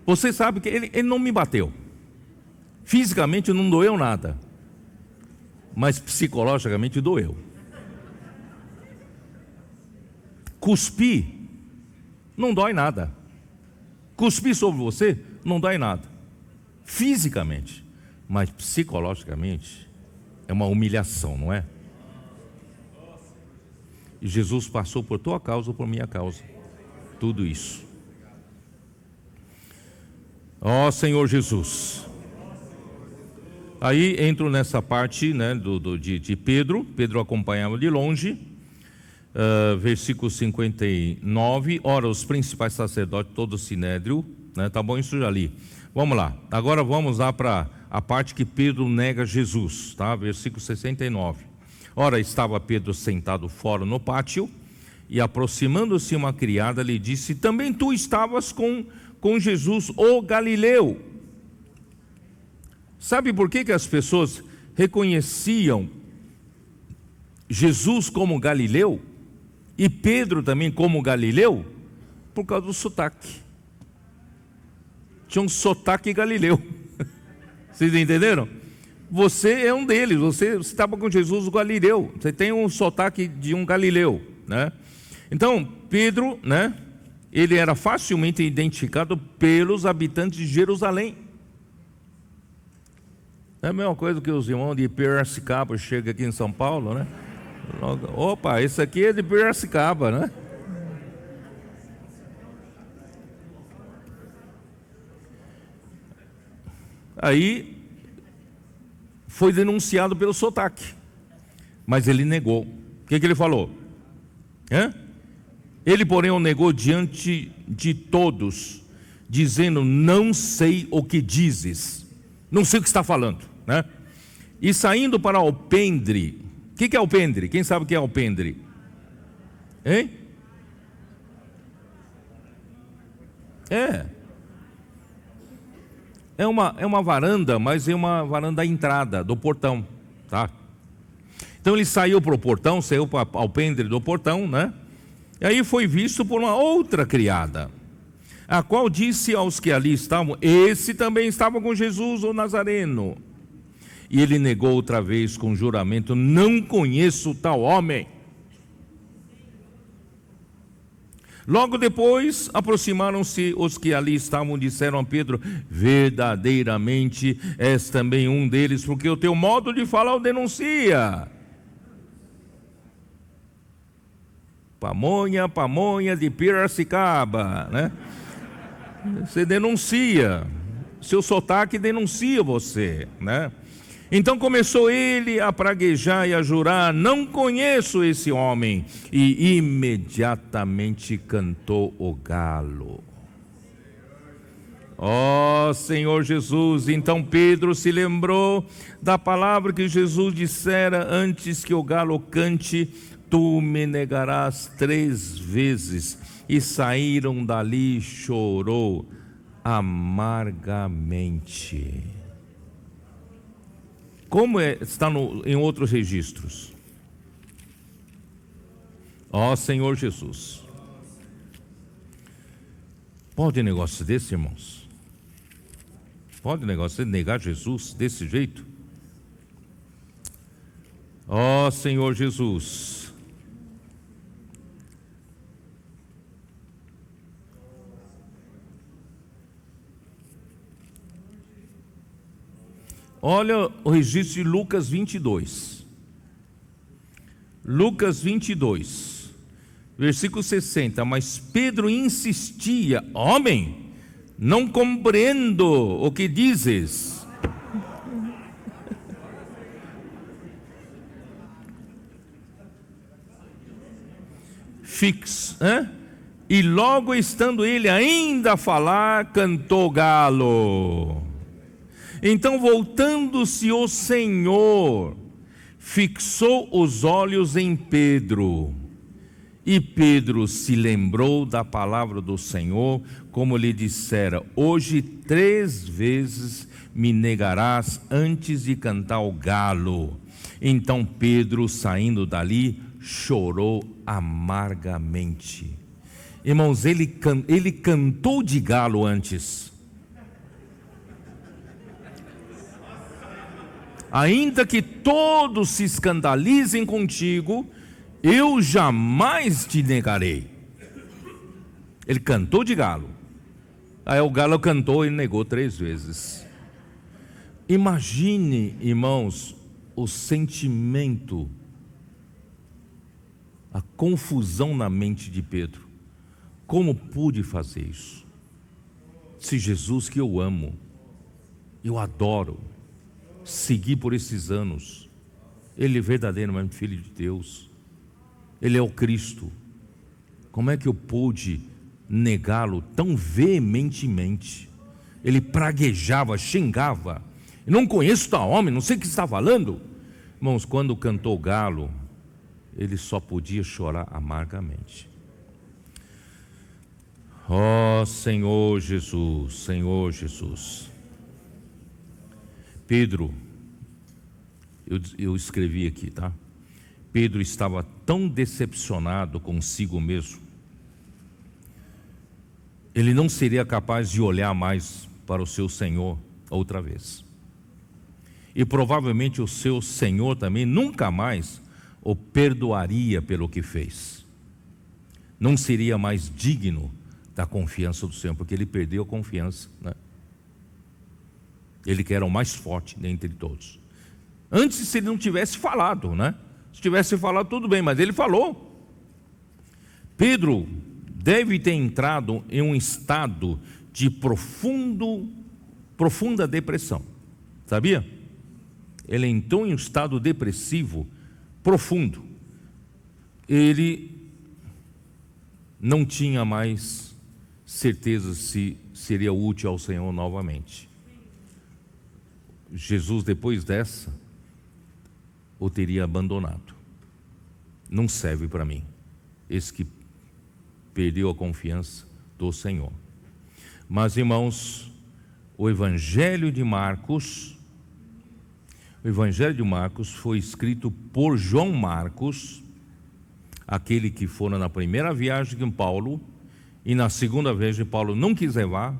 Você sabe que ele não me bateu. Fisicamente não doeu nada. Mas psicologicamente doeu. Cuspir não dói nada. Cuspir sobre você não dói nada. Fisicamente. Mas psicologicamente é uma humilhação, não é? E Jesus passou por tua causa, por minha causa. Tudo isso. Ó Senhor Jesus. Aí entro nessa parte, né, de Pedro. Pedro acompanhava de longe. Versículo 59. Ora, os principais sacerdotes, todo o sinédrio, né, tá bom, isso já li. Vamos lá. Agora vamos lá para a parte que Pedro nega Jesus, tá? Versículo 69. Ora, estava Pedro sentado fora no pátio, e aproximando-se uma criada, lhe disse: também tu estavas com Jesus, o Galileu. Sabe por que as pessoas reconheciam Jesus como Galileu, e Pedro também como Galileu? Por causa do sotaque. Tinha um sotaque galileu. Vocês entenderam? Você é um deles, você estava com Jesus o Galileu, você tem um sotaque de um galileu, né? Então, Pedro, né, ele era facilmente identificado pelos habitantes de Jerusalém. É a mesma coisa que os irmãos de Piracicaba chegam aqui em São Paulo, né? Opa, esse aqui é de Piracicaba, né? Aí foi denunciado pelo sotaque, mas ele negou. O que ele falou? Ele, porém, o negou diante de todos, dizendo: não sei o que dizes, não sei o que está falando, né? E saindo para alpendre. O que é alpendre? Quem sabe o que é alpendre? Hein? É uma varanda, mas é uma varanda à entrada do portão, tá? Então ele saiu para o portão, saiu para o alpendre do portão, né? E aí foi visto por uma outra criada, a qual disse aos que ali estavam: esse também estava com Jesus, o Nazareno. E ele negou outra vez com juramento: não conheço tal homem. Logo depois, aproximaram-se os que ali estavam, disseram a Pedro: verdadeiramente és também um deles, porque o teu modo de falar o denuncia. Pamonha de Piracicaba, né? Você denuncia, seu sotaque denuncia você, né? Então começou ele a praguejar e a jurar: não conheço esse homem. E imediatamente cantou o galo. Ó Senhor Jesus. Então Pedro se lembrou da palavra que Jesus dissera: antes que o galo cante, tu me negarás 3 vezes. E saíram dali, chorou amargamente. Como está em outros registros? Ó Senhor Jesus. Pode negócio desse, irmãos? Pode negócio de negar Jesus desse jeito? Ó Senhor Jesus. Olha o registro de Lucas 22. Lucas 22, versículo 60. Mas Pedro insistia: homem, não compreendo o que dizes. E logo estando ele ainda a falar, cantou galo. Então, voltando-se o Senhor, fixou os olhos em Pedro. E Pedro se lembrou da palavra do Senhor, como lhe dissera: hoje 3 vezes me negarás antes de cantar o galo. Então Pedro, saindo dali, chorou amargamente. Irmãos, ele cantou de galo antes. Ainda que todos se escandalizem contigo, eu jamais te negarei. Ele cantou de galo. Aí o galo cantou e negou 3 vezes. Imagine, irmãos, o sentimento, a confusão na mente de Pedro. Como pude fazer isso? Se Jesus, que eu amo, eu adoro, segui por esses anos, Ele é verdadeiramente Filho de Deus, Ele é o Cristo, como é que eu pude negá-lo tão veementemente? Ele praguejava, xingava: não conheço tal homem, não sei o que está falando. Irmãos, quando cantou o galo, ele só podia chorar amargamente. Ó Senhor Jesus, Senhor Jesus. Pedro, eu escrevi aqui, tá? Pedro estava tão decepcionado consigo mesmo, ele não seria capaz de olhar mais para o seu Senhor outra vez. E provavelmente o seu Senhor também nunca mais o perdoaria pelo que fez. Não seria mais digno da confiança do Senhor, porque ele perdeu a confiança, né? Ele que era o mais forte dentre todos. Antes, se ele não tivesse falado, né? Se tivesse falado, tudo bem, mas ele falou. Pedro deve ter entrado em um estado de profunda depressão. Sabia? Ele entrou em um estado depressivo profundo. Ele não tinha mais certeza se seria útil ao Senhor novamente. Jesus, depois dessa, o teria abandonado. Não serve para mim, esse que perdeu a confiança do Senhor. Mas, irmãos, o Evangelho de Marcos foi escrito por João Marcos, aquele que fora na primeira viagem com Paulo, e na segunda viagem Paulo não quis levar,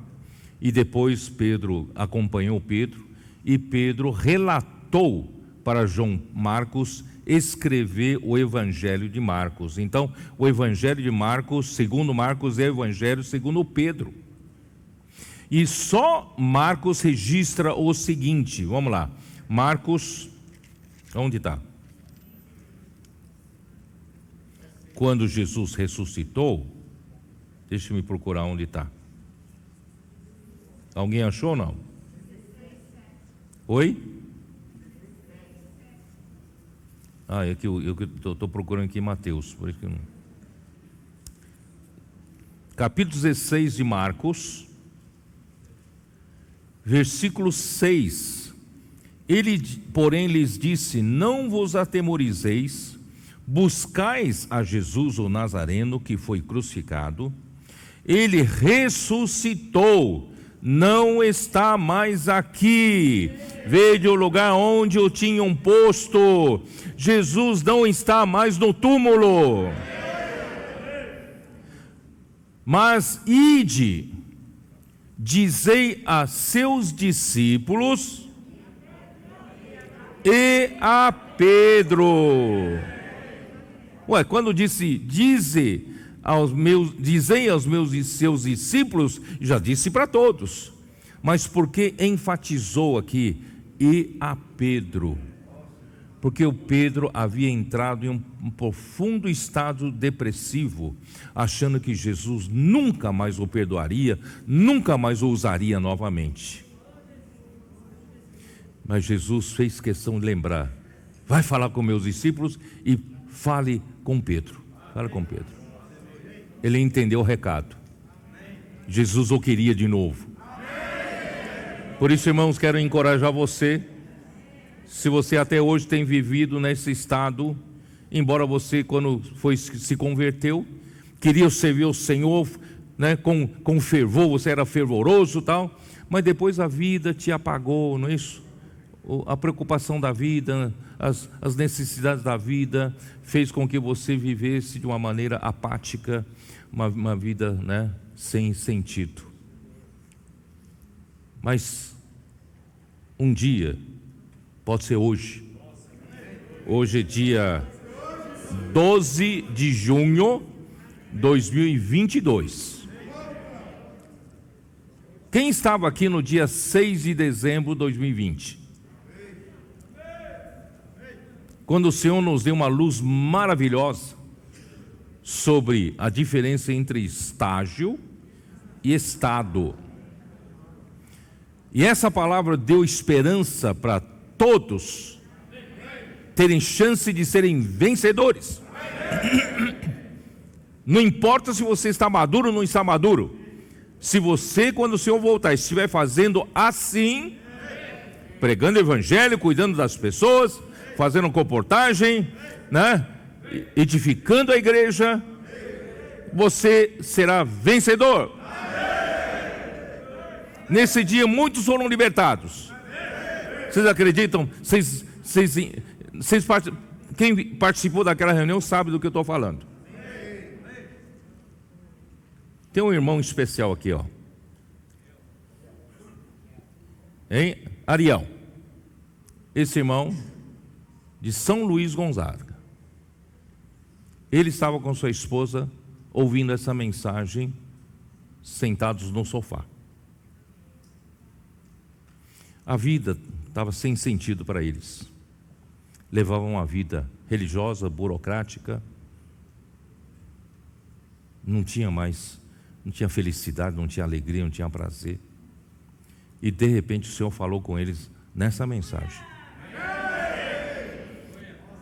e depois Pedro acompanhou Pedro, e Pedro relatou para João Marcos escrever o Evangelho de Marcos. Então, o Evangelho de Marcos, segundo Marcos, é o Evangelho segundo Pedro. E só Marcos registra o seguinte, vamos lá. Marcos, onde está? quando Jesus ressuscitou, deixa eu me procurar onde está. Alguém achou ou não? Oi? É que eu estou procurando aqui em Mateus. Por isso que não... Capítulo 16 de Marcos, versículo 6. Ele, porém, lhes disse: não vos atemorizeis, buscais a Jesus o Nazareno, que foi crucificado. Ele ressuscitou, não está mais aqui. Veja o lugar onde o tinham posto. Jesus não está mais no túmulo. Mas ide, dizei a seus discípulos e a Pedro. Quando disse dizei aos meus e seus discípulos, já disse para todos. Mas por que enfatizou aqui e a Pedro? Porque o Pedro havia entrado em um profundo estado depressivo, achando que Jesus nunca mais o perdoaria, nunca mais o usaria novamente. Mas Jesus fez questão de lembrar: vai falar com meus discípulos e fale com Pedro. Fale com Pedro. Ele entendeu o recado. Jesus o queria de novo. Por isso, irmãos, quero encorajar você. Se você até hoje tem vivido nesse estado, embora você, quando se converteu, queria servir o Senhor, né, com fervor, você era fervoroso e tal, mas depois a vida te apagou, não é isso? A preocupação da vida, as necessidades da vida, fez com que você vivesse de uma maneira apática, uma vida, né, sem sentido. Mas um dia, pode ser hoje. Hoje é dia 12 de junho de 2022. Quem estava aqui no dia 6 de dezembro de 2020? Quando o Senhor nos deu uma luz maravilhosa sobre a diferença entre estágio e estado. E essa palavra deu esperança para todos terem chance de serem vencedores. Não importa se você está maduro ou não está maduro. Se você, quando o Senhor voltar, estiver fazendo assim, pregando o evangelho, cuidando das pessoas, fazendo comportagem, né, edificando a igreja, você será vencedor. Nesse dia muitos foram libertados. Vocês acreditam? Quem participou daquela reunião sabe do que eu estou falando. Tem um irmão especial aqui, ó. Hein? Ariel. Esse irmão de São Luís Gonzaga. Ele estava com sua esposa ouvindo essa mensagem, sentados no sofá. A vida estava sem sentido para eles. Levavam uma vida religiosa, burocrática. Não tinha felicidade, não tinha alegria, não tinha prazer. E de repente o Senhor falou com eles nessa mensagem.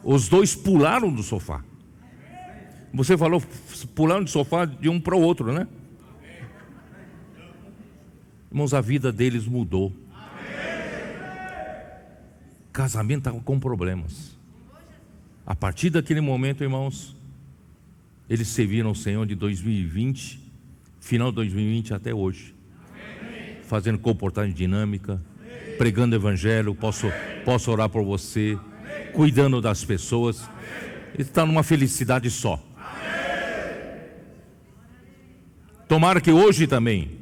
Os dois pularam do sofá. Você falou, pularam do sofá de um para o outro, né? Irmãos, a vida deles mudou. O casamento estava com problemas. A partir daquele momento, irmãos, eles serviram o Senhor de 2020, final de 2020 até hoje, fazendo comportagem dinâmica, pregando o evangelho. Posso orar por você, cuidando das pessoas. Ele está numa felicidade só. Tomara que hoje também,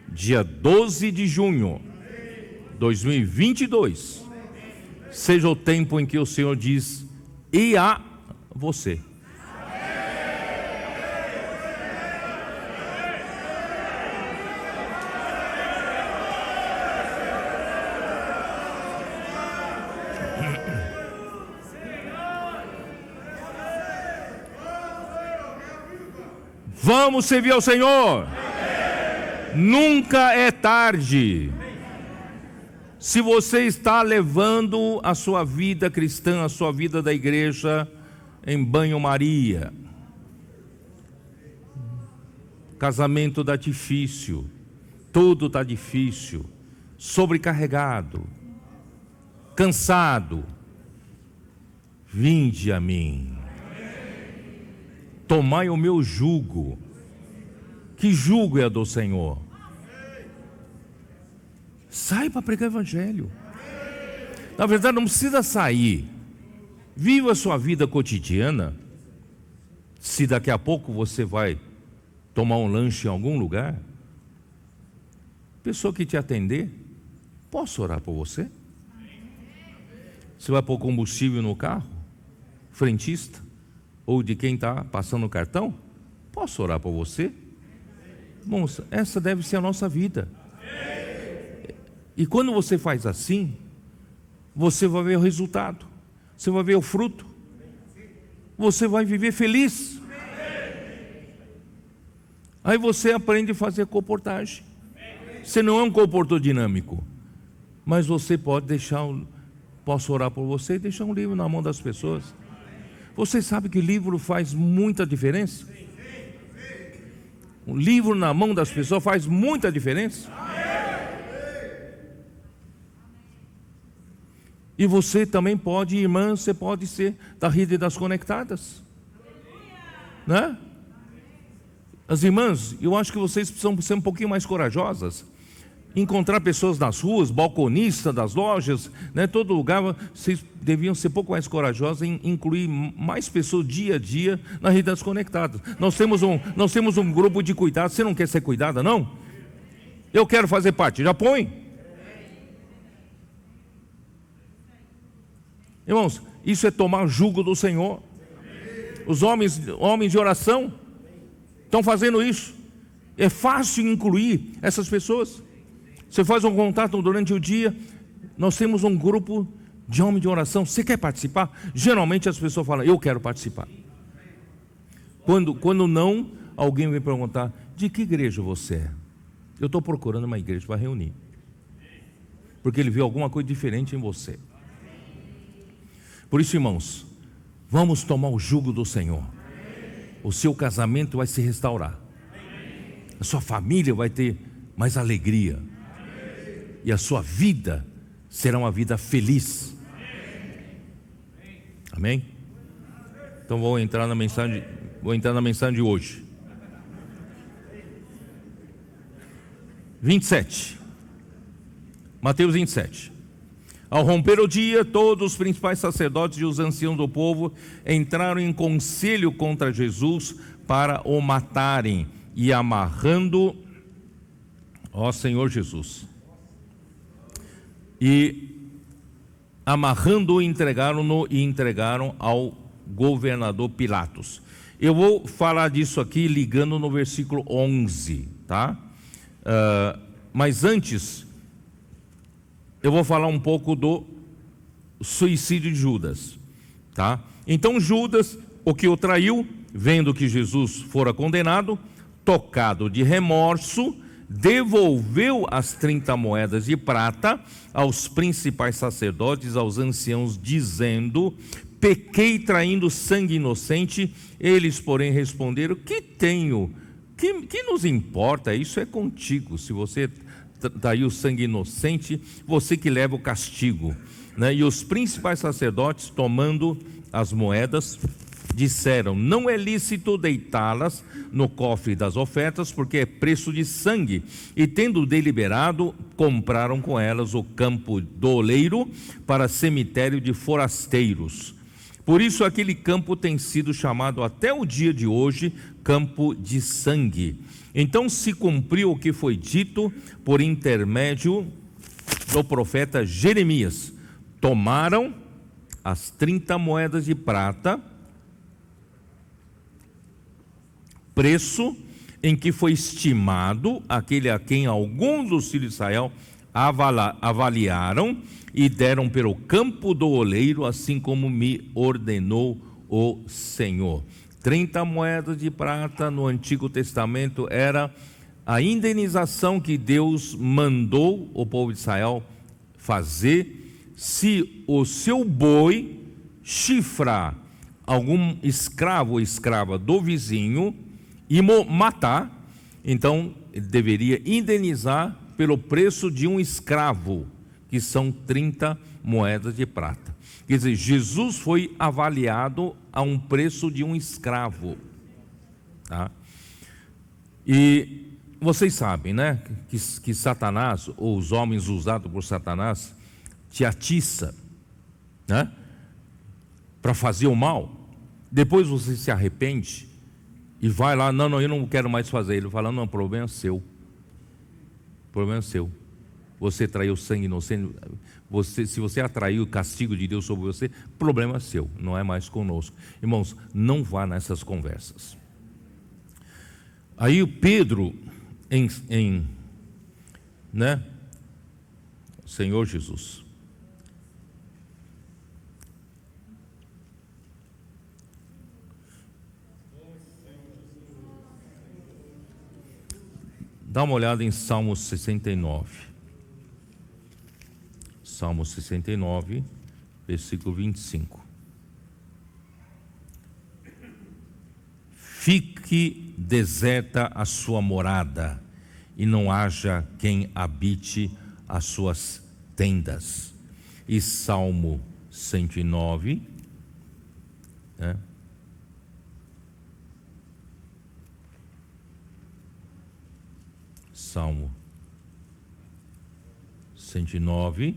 dia 12 de junho de 2022, seja o tempo em que o Senhor diz: e a você. Vamos servir ao Senhor. Nunca é tarde. Se você está levando a sua vida cristã, a sua vida da igreja em banho-maria, casamento está difícil, tudo está difícil, sobrecarregado, cansado, vinde a mim, tomai o meu jugo. Que jugo é do Senhor? Sai para pregar o evangelho. Na verdade, não precisa sair. Viva a sua vida cotidiana. Se daqui a pouco você vai tomar um lanche em algum lugar, pessoa que te atender, posso orar por você? Você vai pôr combustível no carro? Frentista? Ou de quem está passando o cartão? Posso orar por você? Moça, essa deve ser a nossa vida. E quando você faz assim, você vai ver o resultado, você vai ver o fruto, você vai viver feliz. Aí você aprende a fazer comportagem. Você não é um comportador dinâmico, mas você pode deixar, posso orar por você e deixar um livro na mão das pessoas. Você sabe que livro faz muita diferença? Um livro na mão das pessoas faz muita diferença. E você também pode, irmã, você pode ser da rede das conectadas, né? As irmãs, eu acho que vocês precisam ser um pouquinho mais corajosas. Encontrar pessoas nas ruas, balconistas das lojas, né? Todo lugar, vocês deviam ser um pouco mais corajosos em incluir mais pessoas dia a dia na rede das conectadas. Nós temos um grupo de cuidado. Você não quer ser cuidada, não? Eu quero fazer parte, já põe. Irmãos, isso é tomar jugo do Senhor. Os homens de oração estão fazendo isso. É fácil incluir essas pessoas. Você faz um contato durante o dia. Nós temos um grupo de homens de oração. Você quer participar? Geralmente as pessoas falam, eu quero participar. Quando não, alguém vem perguntar, de que igreja você é? Eu estou procurando uma igreja para reunir, porque ele vê alguma coisa diferente em você. Por isso, irmãos, vamos tomar o jugo do Senhor. O seu casamento vai se restaurar. A sua família vai ter mais alegria. E a sua vida será uma vida feliz. Amém? Então vou entrar na mensagem de hoje. 27. Mateus 27. Ao romper o dia, todos os principais sacerdotes e os anciãos do povo entraram em conselho contra Jesus para o matarem, e amarrando, ó Senhor Jesus, e amarrando-o, entregaram ao governador Pilatos. Eu vou falar disso aqui ligando no versículo 11, tá? Mas antes, eu vou falar um pouco do suicídio de Judas, tá? Então Judas, o que o traiu, vendo que Jesus fora condenado, tocado de remorso, devolveu as 30 moedas de prata aos principais sacerdotes, aos anciãos, dizendo, pequei traindo sangue inocente. Eles, porém, responderam, que tenho? Que nos importa? Isso é contigo. Se você traiu sangue inocente, você que leva o castigo, né? E os principais sacerdotes, tomando as moedas, disseram, não é lícito deitá-las no cofre das ofertas, porque é preço de sangue. E tendo deliberado, compraram com elas o campo do oleiro para cemitério de forasteiros. Por isso aquele campo tem sido chamado até o dia de hoje campo de sangue. Então se cumpriu o que foi dito por intermédio do profeta Jeremias. Tomaram as 30 moedas de prata, preço em que foi estimado aquele a quem alguns dos filhos de Israel avaliaram, e deram pelo campo do oleiro, assim como me ordenou o Senhor. 30 moedas de prata no Antigo Testamento era a indenização que Deus mandou o povo de Israel fazer se o seu boi chifrar algum escravo ou escrava do vizinho e matar. Então ele deveria indenizar pelo preço de um escravo, que são 30 moedas de prata. Quer dizer, Jesus foi avaliado a um preço de um escravo, tá? E vocês sabem, né, que Satanás, ou os homens usados por Satanás, te atiça, né, para fazer o mal. Depois você se arrepende e vai lá, não, eu não quero mais fazer. Ele fala, não, o problema é seu. O problema é seu. Você traiu sangue inocente. Se você atraiu o castigo de Deus sobre você, problema é seu, não é mais conosco. Irmãos, não vá nessas conversas. Aí o Pedro, né? Senhor Jesus. Dá uma olhada em Salmo 69. Salmo 69, versículo 25. Fique deserta a sua morada, e não haja quem habite as suas tendas. E Salmo 109, né? Salmo 109,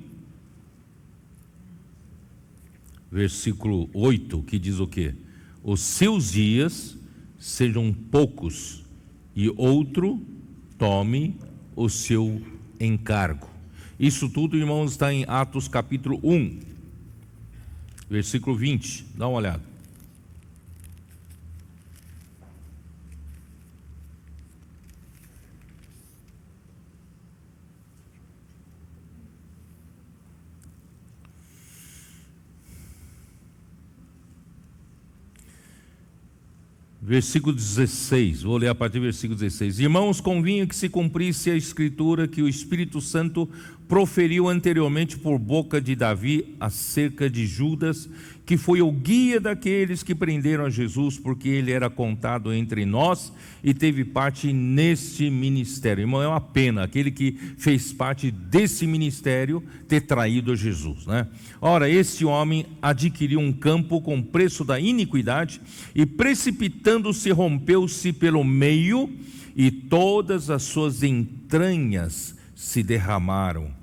versículo 8, que diz o quê? Os seus dias sejam poucos, e outro tome o seu encargo. Isso tudo, irmãos, está em Atos capítulo 1, versículo 20, dá uma olhada. Versículo 16, vou ler a partir do versículo 16. Irmãos, convinha que se cumprisse a escritura que o Espírito Santo proferiu anteriormente por boca de Davi acerca de Judas, que foi o guia daqueles que prenderam a Jesus, porque ele era contado entre nós e teve parte neste ministério. Irmão, é uma pena aquele que fez parte desse ministério ter traído a Jesus, né? Ora, este homem adquiriu um campo com preço da iniquidade e, precipitando-se, rompeu-se pelo meio, e todas as suas entranhas se derramaram.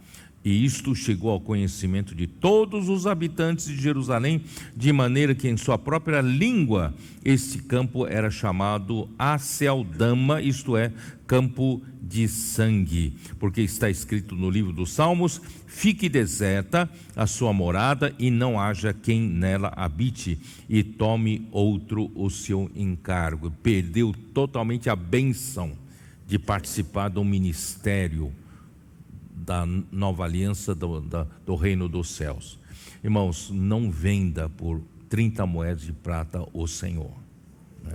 E isto chegou ao conhecimento de todos os habitantes de Jerusalém, de maneira que em sua própria língua este campo era chamado Aceldama, isto é, campo de sangue, porque está escrito no livro dos Salmos: fique deserta a sua morada e não haja quem nela habite, e tome outro o seu encargo. Perdeu totalmente a bênção de participar do ministério da nova aliança do reino dos céus. Irmãos, não venda por 30 moedas de prata o Senhor, né?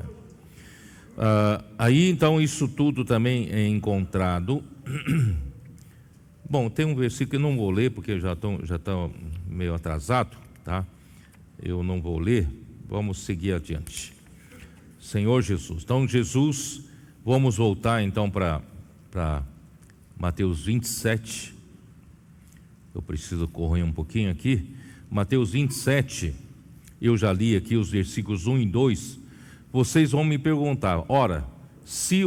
Aí então isso tudo também é encontrado. Bom, tem um versículo que eu não vou ler porque eu já estou meio atrasado, tá? Eu não vou ler, vamos seguir adiante. Senhor Jesus. Então Jesus, vamos voltar então para Mateus 27, eu preciso correr um pouquinho aqui. Mateus 27, eu já li aqui os versículos 1 e 2. Vocês vão me perguntar, ora, se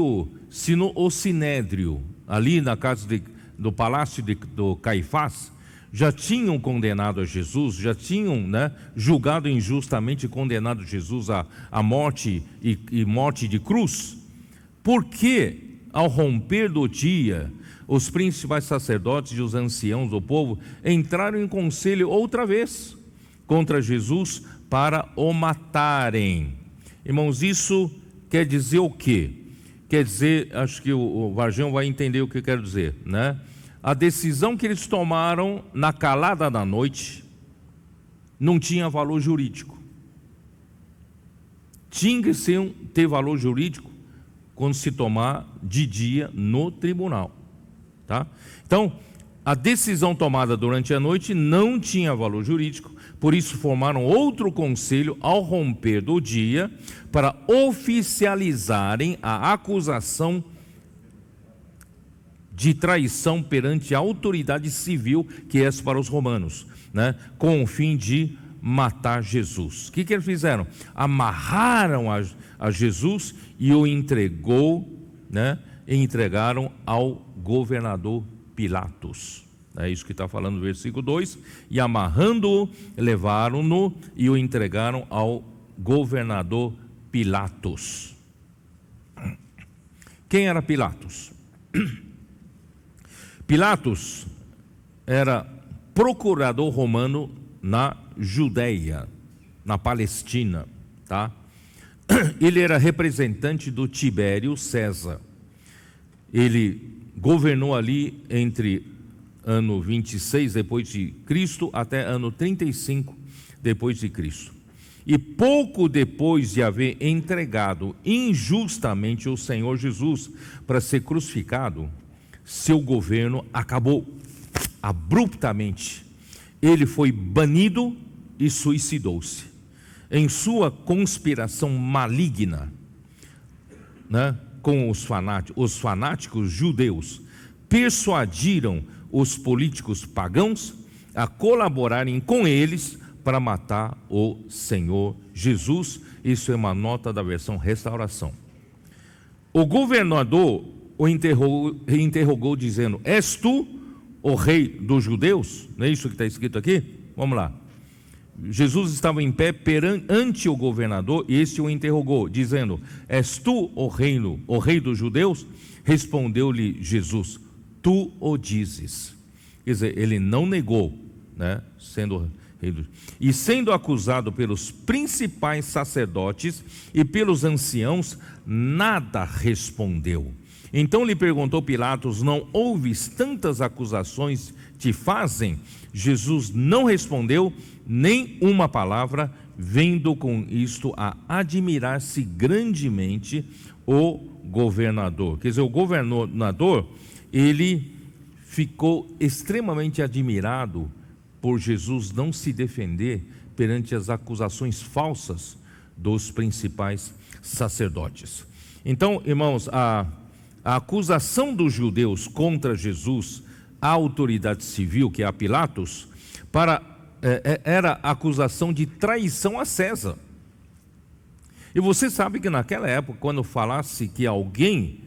no Sinédrio, ali na casa do palácio do Caifás, já tinham condenado a Jesus, já tinham, né, julgado injustamente e condenado Jesus à morte e morte de cruz, por que, ao romper do dia, os principais sacerdotes e os anciãos do povo entraram em conselho outra vez contra Jesus para o matarem? Irmãos, isso quer dizer o quê? Quer dizer, acho que o Varjão vai entender o que eu quero dizer, né? A decisão que eles tomaram na calada da noite não tinha valor jurídico. tinha que ter valor jurídico quando se tomar de dia no tribunal, tá? Então, a decisão tomada durante a noite não tinha valor jurídico, por isso formaram outro conselho ao romper do dia para oficializarem a acusação de traição perante a autoridade civil, que é para os romanos, né? Com o fim de matar Jesus. O que eles fizeram? Amarraram a Jesus e o entregaram ao governador Pilatos. É isso que está falando no versículo 2. E amarrando-o, levaram-no e o entregaram ao governador Pilatos. Quem era Pilatos? Pilatos era procurador romano na Judéia, na Palestina, tá? Ele era representante do Tibério César. Ele governou ali entre ano 26 depois de Cristo até ano 35 depois de Cristo. E pouco depois de haver entregado injustamente o Senhor Jesus para ser crucificado, seu governo acabou abruptamente. Ele foi banido e suicidou-se. Em sua conspiração maligna, né, com os fanáticos judeus, persuadiram os políticos pagãos a colaborarem com eles para matar o Senhor Jesus. Isso é uma nota da versão Restauração. O governador o interrogou dizendo: és tu o rei dos judeus? Não é isso que está escrito aqui? Vamos lá. Jesus estava em pé ante o governador e este o interrogou, dizendo: és tu o rei dos judeus? Respondeu-lhe Jesus: tu o dizes. Quer dizer, ele não negou, né, sendo acusado pelos principais sacerdotes e pelos anciãos, nada respondeu. Então lhe perguntou Pilatos: não ouves tantas acusações te fazem? Jesus não respondeu nem uma palavra, vendo com isto a admirar-se grandemente o governador. Quer dizer, o governador, ele ficou extremamente admirado por Jesus não se defender perante as acusações falsas dos principais sacerdotes. Então, irmãos, a acusação dos judeus contra Jesus, a autoridade civil, que é a Pilatos, era a acusação de traição a César. E você sabe que naquela época, quando falasse que alguém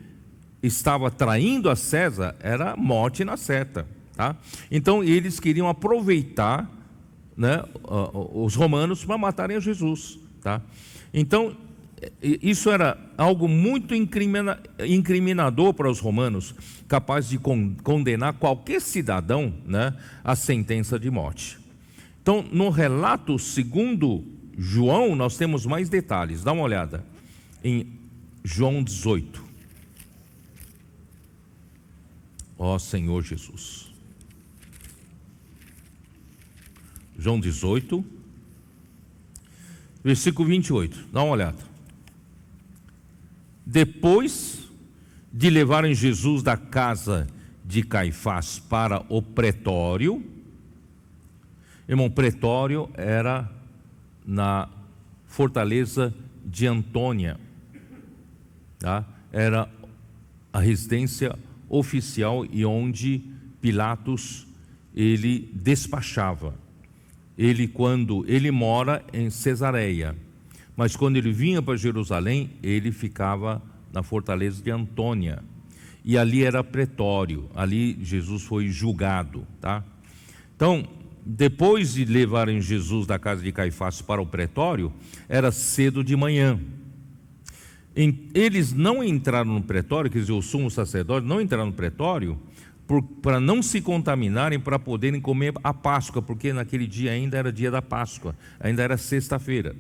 estava traindo a César, era morte na certa, tá? Então eles queriam aproveitar, né, os romanos para matarem a Jesus, tá? Então isso era algo muito incriminador para os romanos, capaz de condenar qualquer cidadão, né, à sentença de morte. Então, no relato segundo João, nós temos mais detalhes. Dá uma olhada em João 18. Ó Senhor Jesus. João 18, versículo 28. Dá uma olhada. Depois de levarem Jesus da casa de Caifás para o pretório, irmão, pretório era na fortaleza de Antônia, tá? Era a residência oficial e onde Pilatos ele despachava. Quando ele mora em Cesareia, mas quando ele vinha para Jerusalém, ele ficava na fortaleza de Antônia, e ali era pretório, ali Jesus foi julgado, tá? Então, depois de levarem Jesus da casa de Caifás para o pretório, era cedo de manhã. Eles não entraram no pretório, quer dizer, o sumo sacerdote não entraram no pretório para não se contaminarem, para poderem comer a Páscoa, porque naquele dia ainda era dia da Páscoa, ainda era sexta-feira,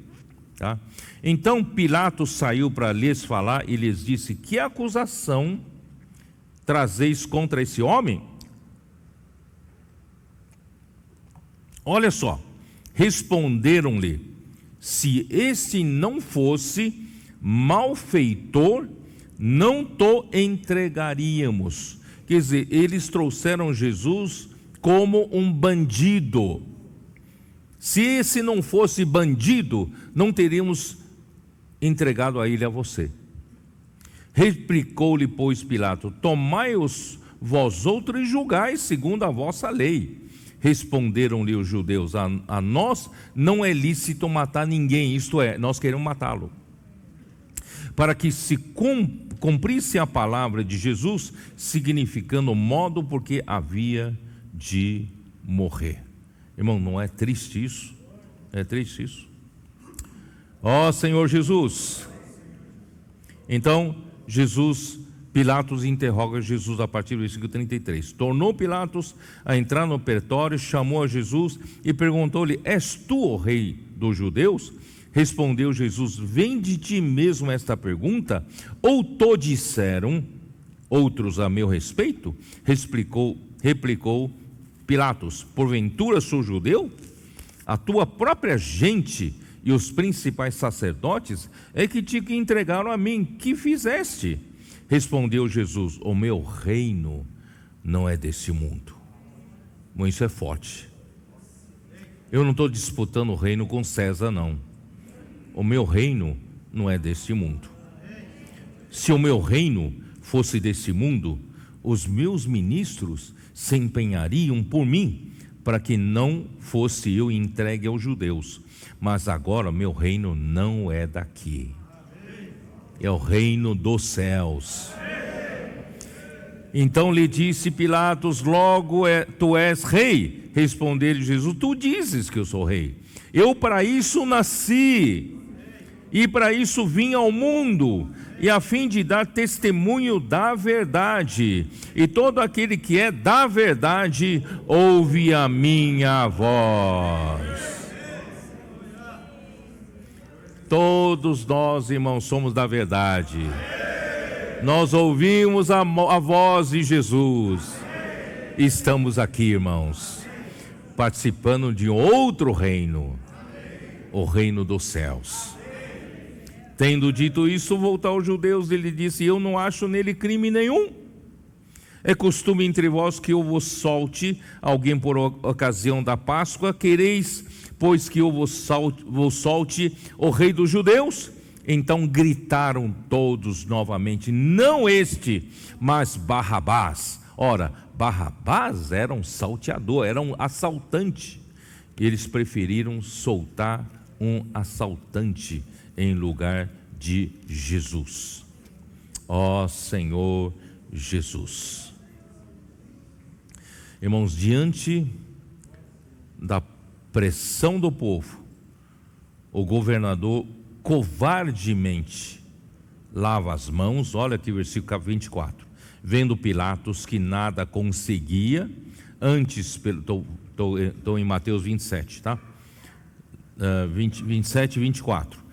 tá? Então Pilatos saiu para lhes falar e lhes disse: que acusação trazeis contra esse homem? Olha só, responderam-lhe: se este não fosse malfeitor, não te entregaríamos. Quer dizer, eles trouxeram Jesus como um bandido. Se esse não fosse bandido, não teríamos entregado a ele a você. Replicou-lhe, pois, Pilatos: tomai-os vós outros e julgai segundo a vossa lei. Responderam-lhe os judeus: a nós não é lícito matar ninguém, isto é, nós queremos matá-lo, para que se cumprisse a palavra de Jesus, significando o modo porque havia de morrer. Irmão, não é triste isso? É triste isso? Ó Senhor Jesus. Então Pilatos interroga Jesus a partir do versículo 33. Tornou Pilatos a entrar no pretório, chamou a Jesus e perguntou-lhe: és tu o rei dos judeus? Respondeu Jesus: vem de ti mesmo esta pergunta? Ou to disseram outros a meu respeito? Replicou Pilatos: porventura sou judeu? A tua própria gente e os principais sacerdotes é que te entregaram a mim. Que fizeste? Respondeu Jesus: o meu reino não é desse mundo. Bom, isso é forte. Eu não estou disputando o reino com César, não. O meu reino não é desse mundo. Se o meu reino fosse desse mundo, os meus ministros se empenhariam por mim, para que não fosse eu entregue aos judeus. Mas agora meu reino não é daqui, é o reino dos céus. Então lhe disse Pilatos: logo tu és rei? Respondeu-lhe Jesus: tu dizes que eu sou rei. Eu para isso nasci, e para isso vim ao mundo, e a fim de dar testemunho da verdade. E todo aquele que é da verdade ouve a minha voz. Todos nós, irmãos, somos da verdade. Nós ouvimos a voz de Jesus. Estamos aqui, irmãos, participando de outro reino, o reino dos céus. Tendo dito isso, voltou aos judeus e lhe disse: eu não acho nele crime nenhum. É costume entre vós que eu vos solte alguém por ocasião da Páscoa. Quereis, pois, que eu vos solte o rei dos judeus? Então gritaram todos novamente: não este, mas Barrabás. Ora, Barrabás era um salteador, era um assaltante. Eles preferiram soltar um assaltante em lugar de Jesus. Ó Senhor Jesus. Irmãos, diante da pressão do povo, o governador covardemente lava as mãos. Olha aqui o versículo 24. Vendo Pilatos que nada conseguia, antes, estou em Mateus 27, tá? 27 e 24.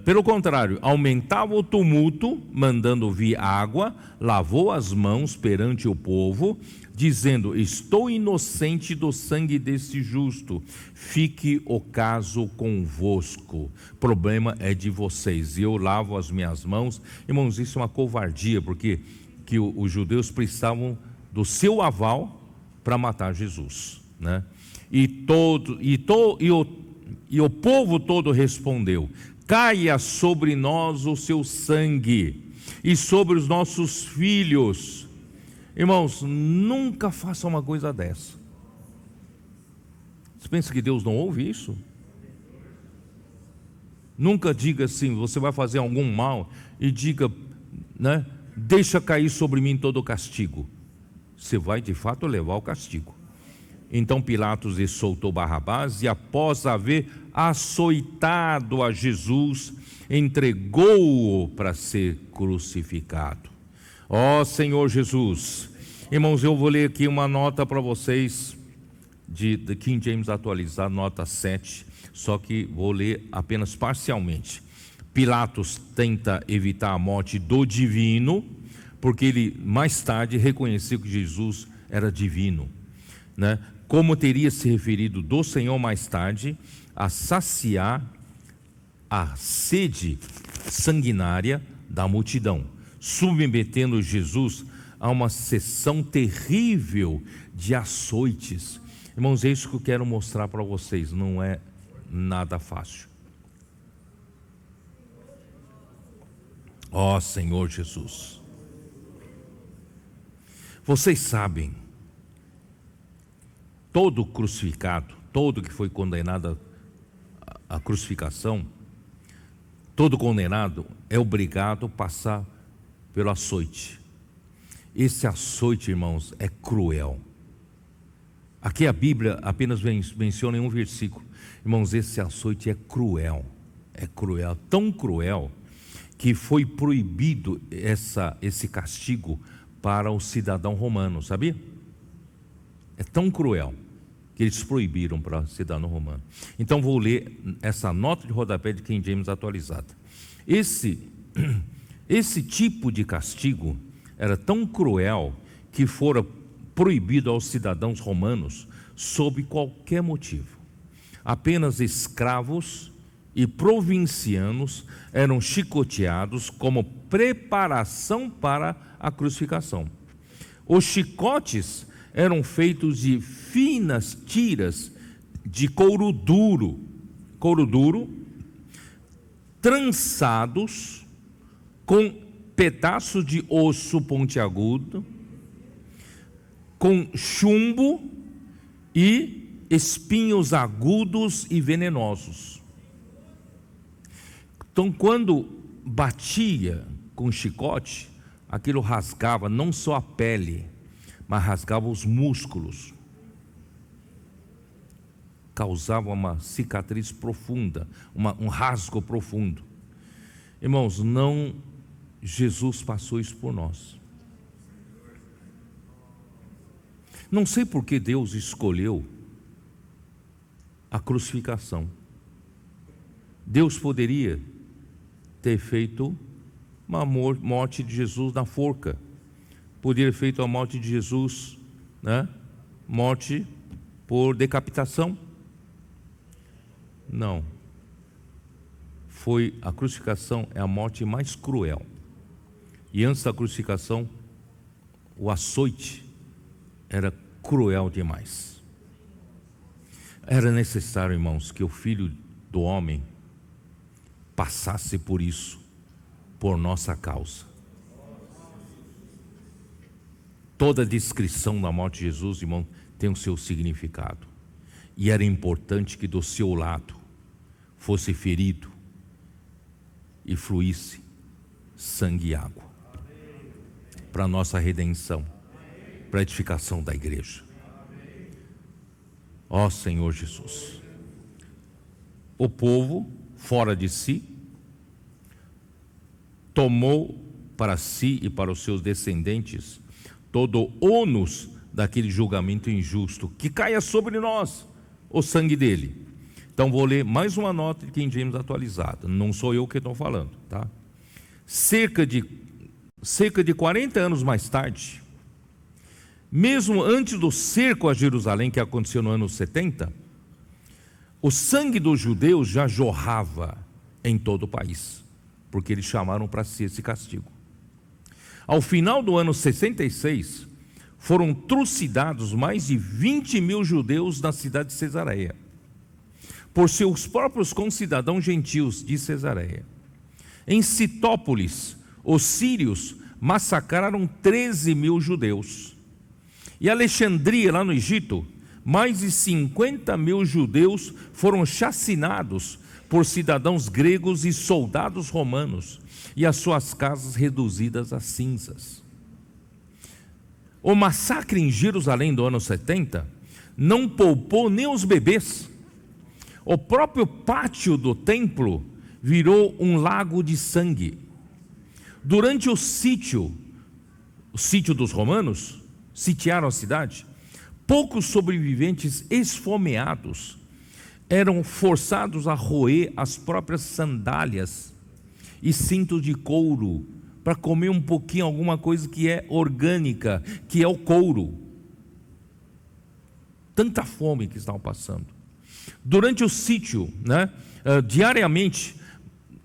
Pelo contrário, aumentava o tumulto, mandando vir água, lavou as mãos perante o povo, dizendo: estou inocente do sangue deste justo, fique o caso convosco, problema é de vocês, e eu lavo as minhas mãos. Irmãos, isso é uma covardia, porque os judeus precisavam do seu aval para matar Jesus, né? E o povo todo respondeu: caia sobre nós o seu sangue e sobre os nossos filhos. Irmãos, nunca faça uma coisa dessa. Você pensa que Deus não ouve isso? Nunca diga assim: você vai fazer algum mal e diga, né, deixa cair sobre mim todo o castigo. Você vai de fato levar o castigo. Então Pilatos lhe soltou Barrabás e, após haver açoitado a Jesus, entregou-o para ser crucificado. Ó Senhor Jesus. Irmãos, eu vou ler aqui uma nota para vocês de King James atualizado, nota 7, só que vou ler apenas parcialmente. Pilatos tenta evitar a morte do divino, porque ele mais tarde reconheceu que Jesus era divino, né? Como teria se referido do Senhor mais tarde, a saciar a sede sanguinária da multidão, submetendo Jesus a uma sessão terrível de açoites. Irmãos, é isso que eu quero mostrar para vocês, não é nada fácil. Ó Senhor Jesus, vocês sabem, todo crucificado, todo que foi condenado à crucificação, todo condenado é obrigado a passar pelo açoite. Esse açoite, irmãos, é cruel. Aqui a Bíblia apenas menciona em um versículo. Irmãos, esse açoite é cruel, tão cruel que foi proibido esse castigo para o cidadão romano, sabia? É tão cruel que eles proibiram para o cidadão romano. Então vou ler essa nota de rodapé de King James atualizada. Esse tipo de castigo era tão cruel que fora proibido aos cidadãos romanos sob qualquer motivo. Apenas escravos e provincianos eram chicoteados como preparação para a crucificação. Os chicotes eram feitos de finas tiras de couro duro, trançados com pedaços de osso pontiagudo, com chumbo e espinhos agudos e venenosos. Então, quando batia com chicote, aquilo rasgava não só a pele, mas rasgava os músculos, causava uma cicatriz profunda, um rasgo profundo. Irmãos, Jesus passou isso por nós. Não sei por que Deus escolheu a crucificação. Deus poderia ter feito uma morte de Jesus na forca, poderia ter feito a morte de Jesus, morte por decapitação. Não. A crucificação é a morte mais cruel. E antes da crucificação, o açoite era cruel demais. Era necessário, irmãos, que o Filho do Homem passasse por isso, por nossa causa. Toda descrição da morte de Jesus, irmão, tem o seu significado. E era importante que do seu lado fosse ferido e fluísse sangue e água para a nossa redenção, para a edificação da igreja. Ó Senhor Jesus, o povo, fora de si, tomou para si e para os seus descendentes todo o ônus daquele julgamento injusto, que caia sobre nós o sangue dele. Então vou ler mais uma nota de King James atualizada, não sou eu que estou falando, tá? Cerca de 40 anos mais tarde, mesmo antes do cerco a Jerusalém, que aconteceu no ano 70, o sangue dos judeus já jorrava em todo o país, porque eles chamaram para si esse castigo. Ao final do ano 66, foram trucidados mais de 20 mil judeus na cidade de Cesareia, por seus próprios concidadãos gentios de Cesareia. Em Citópolis, os sírios massacraram 13 mil judeus. E Alexandria, lá no Egito, mais de 50 mil judeus foram chacinados por cidadãos gregos e soldados romanos, e as suas casas reduzidas a cinzas. O massacre em Jerusalém do ano 70 não poupou nem os bebês. O próprio pátio do templo virou um lago de sangue. Durante o sítio dos romanos, sitiaram a cidade, poucos sobreviventes esfomeados eram forçados a roer as próprias sandálias e cintos de couro para comer um pouquinho, alguma coisa que é orgânica, que é o couro. Tanta fome que estavam passando. Durante o sítio, diariamente,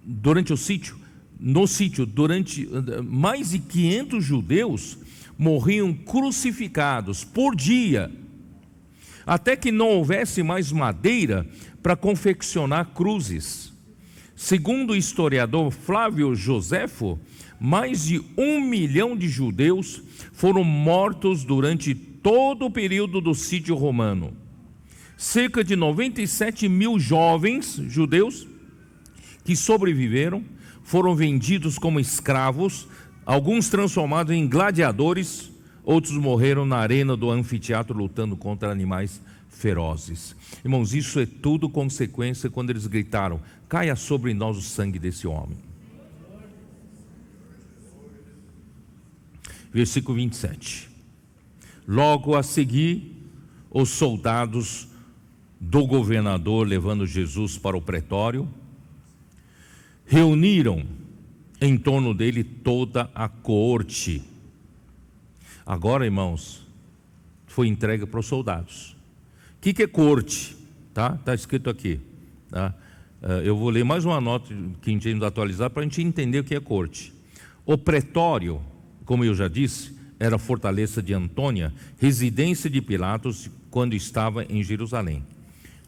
durante o sítio, no sítio, durante mais de 500 judeus morriam crucificados por dia, até que não houvesse mais madeira para confeccionar cruzes. Segundo o historiador Flávio Joséfo, mais de 1 milhão de judeus foram mortos durante todo o período do sítio romano. Cerca de 97 mil jovens judeus que sobreviveram foram vendidos como escravos, alguns transformados em gladiadores, outros morreram na arena do anfiteatro lutando contra animais ferozes. Irmãos, isso é tudo consequência quando eles gritaram: caia sobre nós o sangue desse homem. Versículo 27. Logo a seguir, os soldados do governador, levando Jesus para o pretório, reuniram em torno dele toda a coorte. Agora, irmãos, foi entregue para os soldados. O que é coorte? Está escrito aqui. Tá? Eu vou ler mais uma nota que a gente ainda atualizar para a gente entender o que é coorte. O pretório, como eu já disse, era a fortaleza de Antônia, residência de Pilatos quando estava em Jerusalém.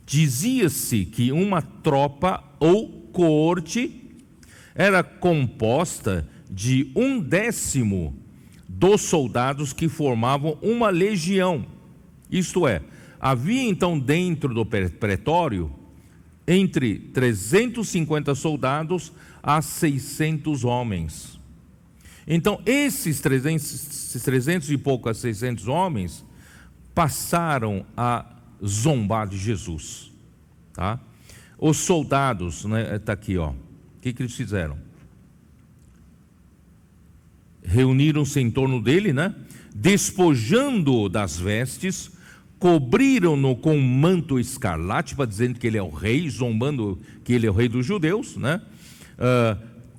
Dizia-se que uma tropa ou coorte era composta de 1/10 dos soldados que formavam uma legião. Isto é, havia então dentro do pretório entre 350 soldados a 600 homens. Então esses 300 e pouco a 600 homens passaram a zombar de Jesus, tá? Os soldados, né, está aqui, ó. O que eles fizeram? Reuniram-se em torno dele, né? Despojando-o das vestes, cobriram-no com um manto escarlate, para dizendo que ele é o rei, zombando que ele é o rei dos judeus, né?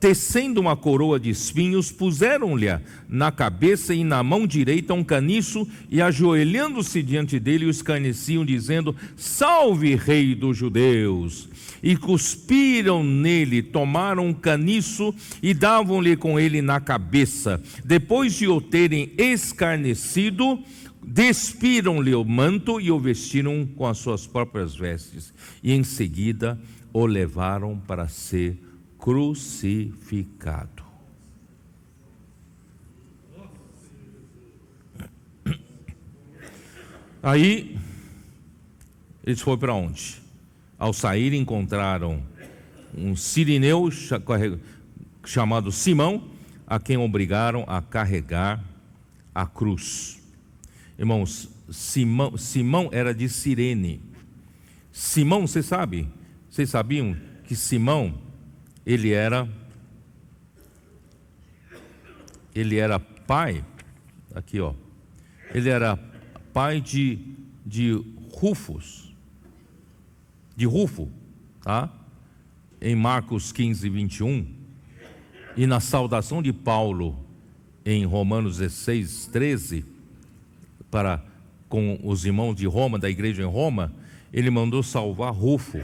Tecendo uma coroa de espinhos, puseram-lhe na cabeça e na mão direita um caniço, e ajoelhando-se diante dele, o escarneciam, dizendo: salve, rei dos judeus! E cuspiram nele, tomaram um caniço e davam-lhe com ele na cabeça. Depois de o terem escarnecido, despiram-lhe o manto e o vestiram com as suas próprias vestes, e em seguida o levaram para ser crucificado. Aí eles foram para onde? Ao sair, encontraram um sirineu chamado Simão, a quem obrigaram a carregar a cruz. Irmãos, Simão era de Cirene. Simão, vocês sabiam que Simão ele era pai, aqui ó, ele era pai de Rufo, tá? Em Marcos 15, 21, e na saudação de Paulo em Romanos 16, 13, com os irmãos de Roma, da igreja em Roma, ele mandou salvar Rufo.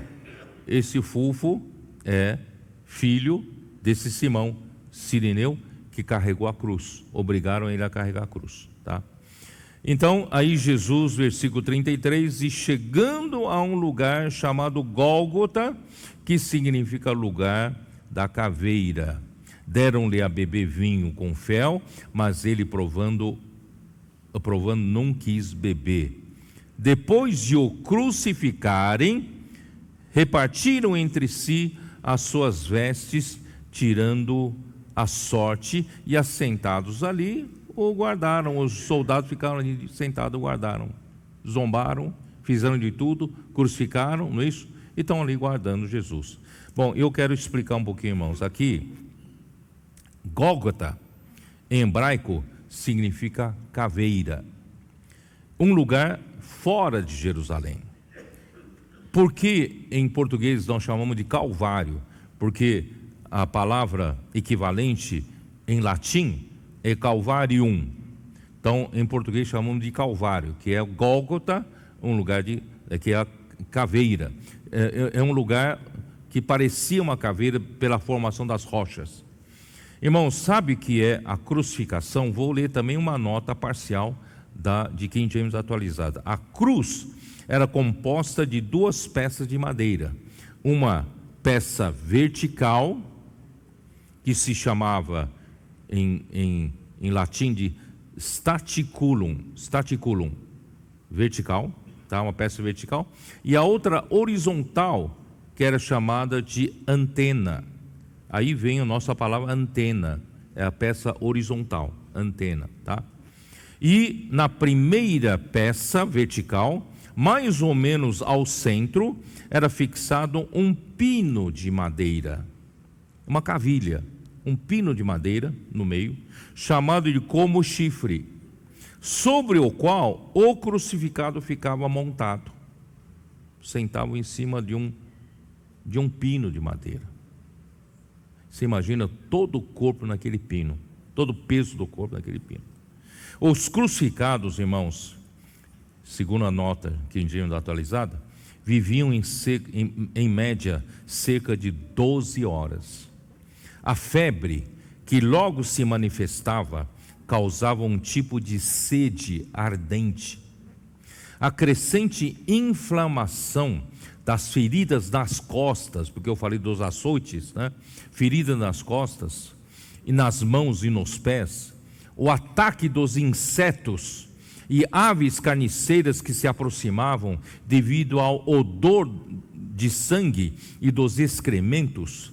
Esse Rufo é filho desse Simão Cirineu que carregou a cruz, obrigaram ele a carregar a cruz, tá? Então, aí Jesus, versículo 33, e chegando a um lugar chamado Gólgota, que significa lugar da caveira, deram-lhe a beber vinho com fel, mas ele provando não quis beber. Depois de o crucificarem, repartiram entre si as suas vestes, tirando a sorte, e assentados ali o guardaram. Os soldados ficaram ali sentados, guardaram, zombaram, fizeram de tudo, crucificaram, não é isso? E estão ali guardando Jesus. Bom, eu quero explicar um pouquinho, irmãos. Aqui, Gólgota, em hebraico, significa caveira, um lugar fora de Jerusalém. Por que em português nós chamamos de Calvário? Porque a palavra equivalente em latim é Calvarium. Então, em português chamamos de Calvário, que é Gólgota, um lugar que é a caveira. É um lugar que parecia uma caveira pela formação das rochas. Irmãos, sabe o que é a crucificação? Vou ler também uma nota parcial de King James atualizada. A cruz era composta de duas peças de madeira. Uma peça vertical, que se chamava em latim de staticulum, vertical, tá? Uma peça vertical, e a outra horizontal, que era chamada de antena. Aí vem a nossa palavra antena, é a peça horizontal, antena, tá? E na primeira peça vertical, mais ou menos ao centro, era fixado um pino de madeira, uma cavilha, um pino de madeira no meio, chamado de como chifre, sobre o qual o crucificado ficava montado. Sentava em cima de um pino de madeira. Você imagina todo o corpo naquele pino, todo o peso do corpo naquele pino. Os crucificados, irmãos, segundo a nota que James atualizada, viviam em média cerca de 12 horas. A febre, que logo se manifestava, causava um tipo de sede ardente. A crescente inflamação das feridas nas costas, porque eu falei dos açoites, né? Feridas nas costas, e nas mãos e nos pés, o ataque dos insetos e aves carniceiras que se aproximavam devido ao odor de sangue e dos excrementos,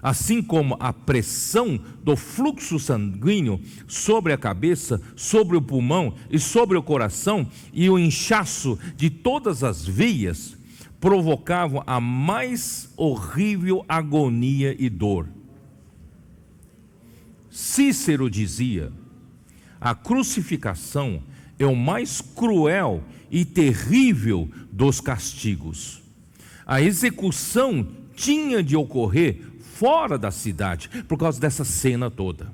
assim como a pressão do fluxo sanguíneo sobre a cabeça, sobre o pulmão e sobre o coração, e o inchaço de todas as veias, provocavam a mais horrível agonia e dor. Cícero dizia: a crucificação é o mais cruel e terrível dos castigos. A execução tinha de ocorrer fora da cidade, por causa dessa cena toda.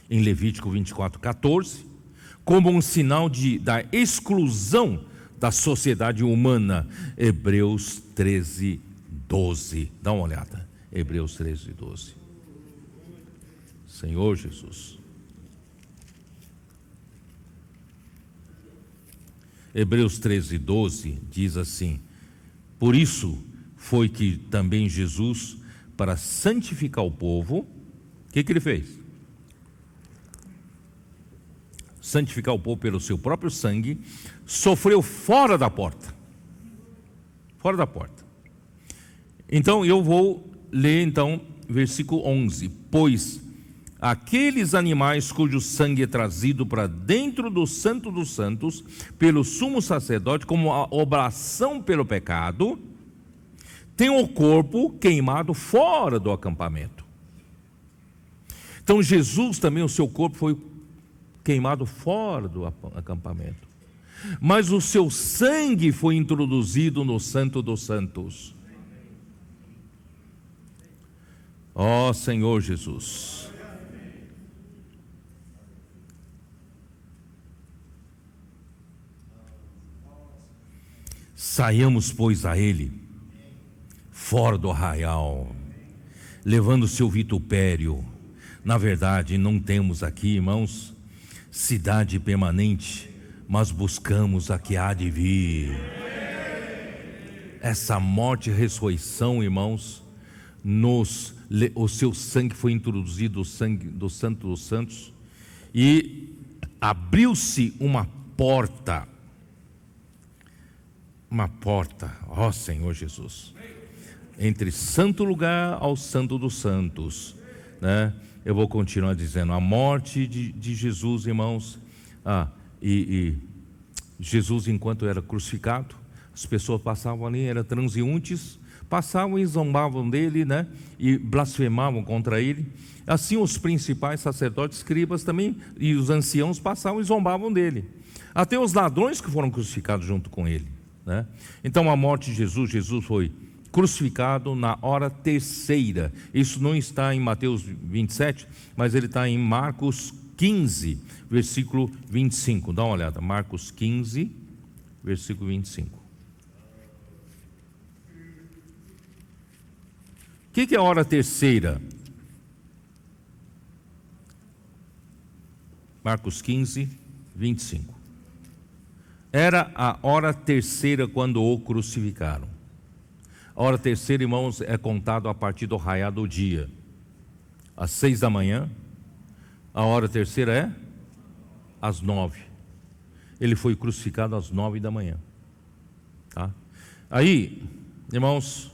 Em Levítico 24:14, como um sinal da exclusão da sociedade humana. Hebreus 13:12. Dá uma olhada. Hebreus 13:12. Senhor Jesus. Hebreus 13:12 diz assim: por isso foi que também Jesus, para santificar o povo, o que ele fez? Santificar o povo pelo seu próprio sangue, sofreu fora da porta. Fora da porta. Então eu vou ler versículo 11. Pois aqueles animais cujo sangue é trazido para dentro do Santo dos Santos pelo sumo sacerdote como a oblação pelo pecado, tem o corpo queimado fora do acampamento. Então Jesus também, o seu corpo foi queimado fora do acampamento, mas o seu sangue foi introduzido no Santo dos Santos. Ó Senhor Jesus. Saiamos, pois, a Ele, fora do arraial, levando o seu vitupério. Na verdade, não temos aqui, irmãos, cidade permanente, mas buscamos a que há de vir. Essa morte e ressurreição, irmãos, o seu sangue foi introduzido, o sangue do Santo dos Santos, e abriu-se uma porta, ó Senhor Jesus, entre santo lugar ao Santo dos Santos, né? Eu vou continuar dizendo, a morte de Jesus, irmãos, e Jesus, enquanto era crucificado, as pessoas passavam ali, eram transeuntes, passavam e zombavam dele, né? E blasfemavam contra ele. Assim os principais sacerdotes, escribas também, e os anciãos passavam e zombavam dele. Até os ladrões que foram crucificados junto com ele, né? Então a morte de Jesus foi crucificado na hora terceira. Isso não está em Mateus 27, mas ele está em Marcos 15, versículo 25. Dá uma olhada, Marcos 15, versículo 25. O que é a hora terceira? Marcos 15, 25. Era a hora terceira quando o crucificaram. A hora terceira, irmãos, é contado a partir do raiar do dia. Às 6 da manhã, a hora terceira é às 9. Ele foi crucificado às 9 da manhã. Tá? Aí, irmãos,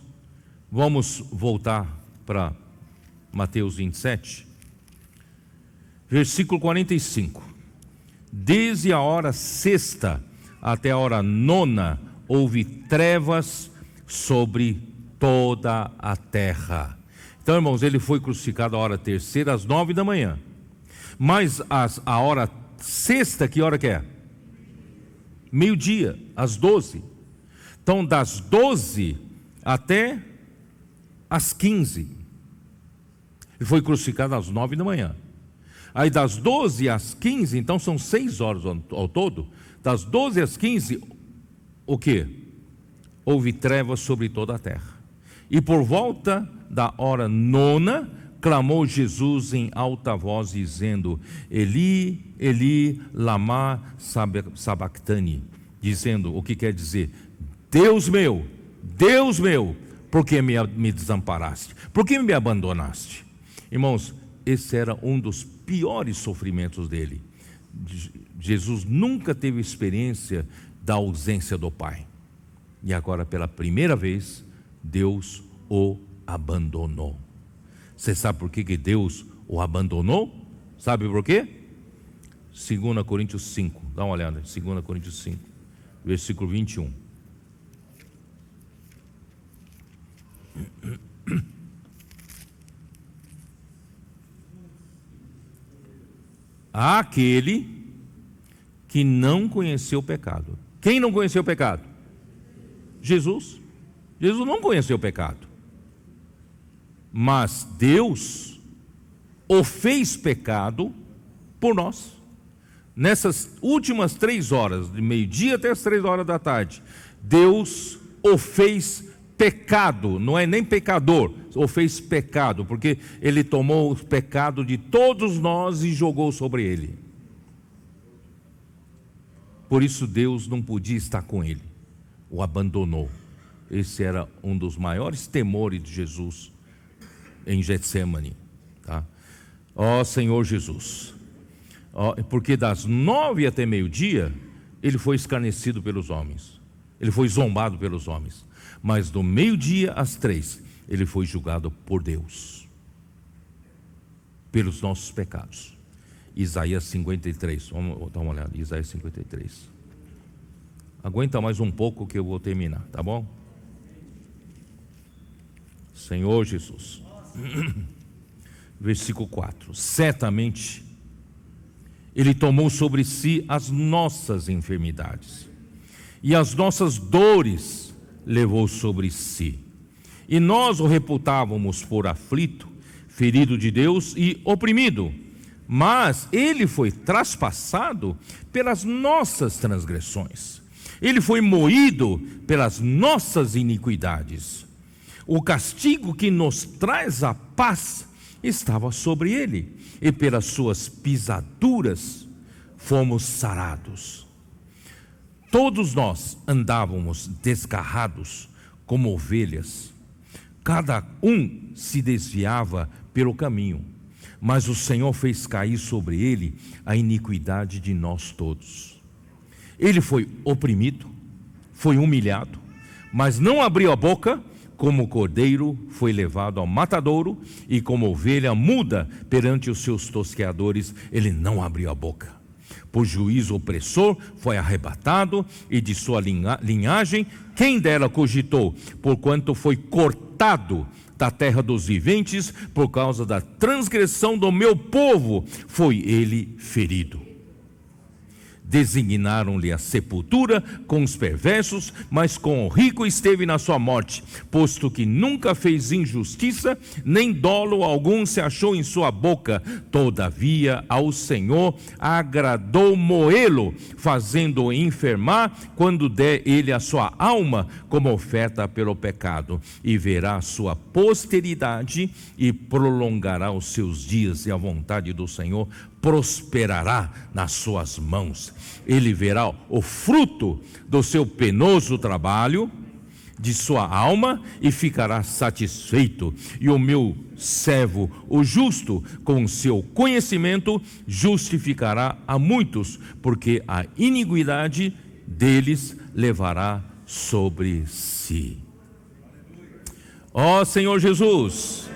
vamos voltar para Mateus 27, versículo 45. Desde a hora sexta até a hora nona, houve trevas sobre toda a terra. Então, irmãos, ele foi crucificado a hora terceira, às 9 da manhã. Mas a hora sexta, que hora que é? Meio-dia, às 12. Então, das 12 até às 15. Ele foi crucificado às 9 da manhã. Aí das 12 às 15, então são 6 horas ao todo. Das 12 às 15, o que? Houve trevas sobre toda a terra. E por volta da hora nona, clamou Jesus em alta voz, dizendo: Eli, Eli, lama sabachthani. Dizendo, o que quer dizer? Deus meu, por que me desamparaste? Por que me abandonaste? Irmãos, esse era um dos piores sofrimentos dele. Jesus nunca teve experiência da ausência do Pai. E agora, pela primeira vez, Deus o abandonou. Você sabe por que Deus o abandonou? Sabe por quê? 2 Coríntios 5, dá uma olhada, 2 Coríntios 5, versículo 21. Aquele que não conheceu o pecado. Quem não conheceu o pecado? Jesus. Jesus não conheceu o pecado. Mas Deus o fez pecado por nós. Nessas últimas 3 horas, de meio-dia até as 3 horas da tarde, Deus o fez pecado, não é nem pecador, o fez pecado, porque Ele tomou o pecado de todos nós e jogou sobre Ele. Por isso Deus não podia estar com Ele, o abandonou. Esse era um dos maiores temores de Jesus em Getsemane, tá? Ó Senhor Jesus, porque das 9 até meio-dia, Ele foi escarnecido pelos homens, Ele foi zombado pelos homens, mas do meio-dia às 3, Ele foi julgado por Deus, pelos nossos pecados. Isaías 53, vamos dar uma olhada, Isaías 53. Aguenta mais um pouco que eu vou terminar, tá bom? Senhor Jesus. Versículo 4. Certamente Ele tomou sobre si as nossas enfermidades, e as nossas dores levou sobre si. E nós o reputávamos por aflito, ferido de Deus e oprimido. Mas Ele foi traspassado pelas nossas transgressões, Ele foi moído pelas nossas iniquidades. O castigo que nos traz a paz estava sobre Ele, e pelas suas pisaduras fomos sarados. Todos nós andávamos desgarrados como ovelhas, cada um se desviava pelo caminho, mas o Senhor fez cair sobre Ele a iniquidade de nós todos. Ele foi oprimido, foi humilhado, mas não abriu a boca. Como o cordeiro foi levado ao matadouro, e como ovelha muda perante os seus tosqueadores, Ele não abriu a boca. Por juízo opressor foi arrebatado, e de sua linhagem quem dera cogitou, porquanto foi cortado da terra dos viventes, por causa da transgressão do meu povo foi Ele ferido. Designaram-lhe a sepultura com os perversos, mas com o rico esteve na sua morte, posto que nunca fez injustiça, nem dolo algum se achou em sua boca. Todavia ao Senhor agradou moê-lo, fazendo-o enfermar, quando der Ele a sua alma como oferta pelo pecado. E verá a sua posteridade, e prolongará os seus dias, e a vontade do Senhor prosperará nas suas mãos. Ele verá o fruto do seu penoso trabalho, de sua alma, e ficará satisfeito. E o meu servo, o justo, com seu conhecimento, justificará a muitos, porque a iniquidade deles levará sobre si. Ó Senhor Jesus,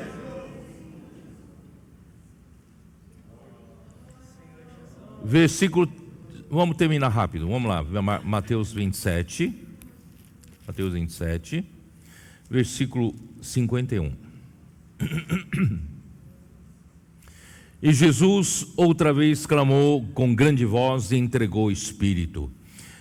versículo, vamos terminar rápido, vamos lá, Mateus 27, versículo 51. E Jesus outra vez clamou com grande voz e entregou o Espírito.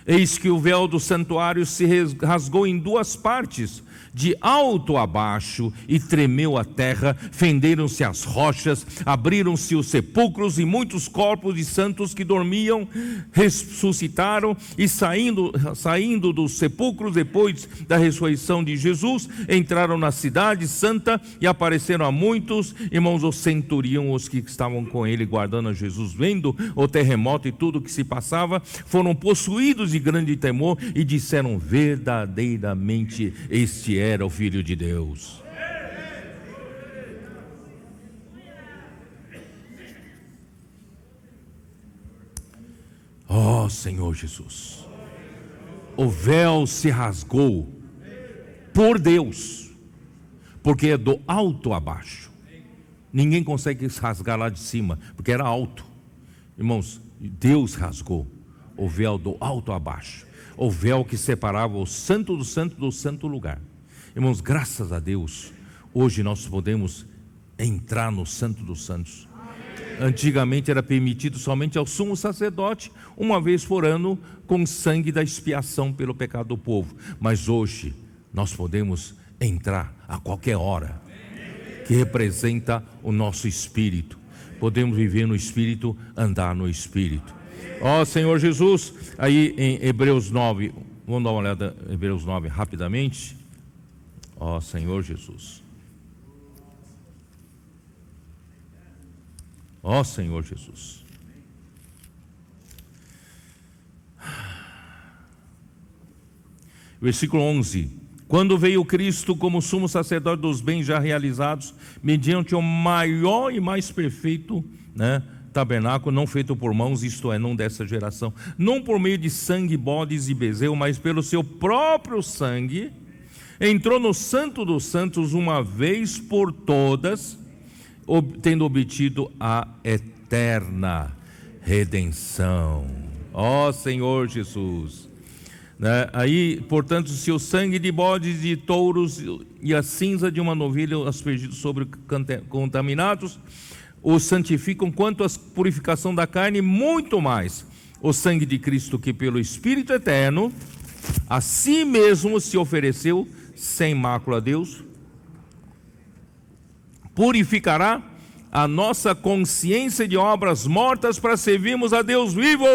Eis que o véu do santuário se rasgou em duas partes, de alto a baixo, e tremeu a terra, fenderam-se as rochas, abriram-se os sepulcros, e muitos corpos de santos que dormiam ressuscitaram, e saindo dos sepulcros depois da ressurreição de Jesus, entraram na cidade santa e apareceram a muitos. Irmãos, o centurião, os que estavam com ele guardando a Jesus, vendo o terremoto e tudo o que se passava, foram possuídos de grande temor e disseram: verdadeiramente este era o Filho de Deus. Ó Senhor Jesus, o véu se rasgou por Deus, porque é do alto a baixo. Ninguém consegue rasgar lá de cima, porque era alto. Irmãos, Deus rasgou o véu do alto a baixo, o véu que separava o santo do santo lugar. Irmãos, graças a Deus, hoje nós podemos entrar no santo dos santos. Antigamente era permitido somente ao sumo sacerdote, uma vez por ano, com sangue da expiação pelo pecado do povo. Mas hoje nós podemos entrar a qualquer hora, que representa o nosso espírito. Podemos viver no espírito, andar no espírito. Ó Senhor Jesus, aí em Hebreus 9, vamos dar uma olhada em Hebreus 9 rapidamente. Ó Senhor Jesus, ó Senhor Jesus. Versículo 11: quando veio Cristo como sumo sacerdote dos bens já realizados, mediante o maior e mais perfeito, tabernáculo, não feito por mãos, isto é, não dessa geração, não por meio de sangue, bodes e bezerro, mas pelo seu próprio sangue, entrou no santo dos santos uma vez por todas, tendo obtido a eterna redenção. Ó Senhor Jesus, aí, portanto, se o sangue de bodes e de touros e a cinza de uma novilha aspergidos sobre contaminados os santificam, quanto à purificação da carne, muito mais o sangue de Cristo, que pelo Espírito eterno a si mesmo se ofereceu sem mácula a Deus, purificará a nossa consciência de obras mortas para servirmos a Deus vivo.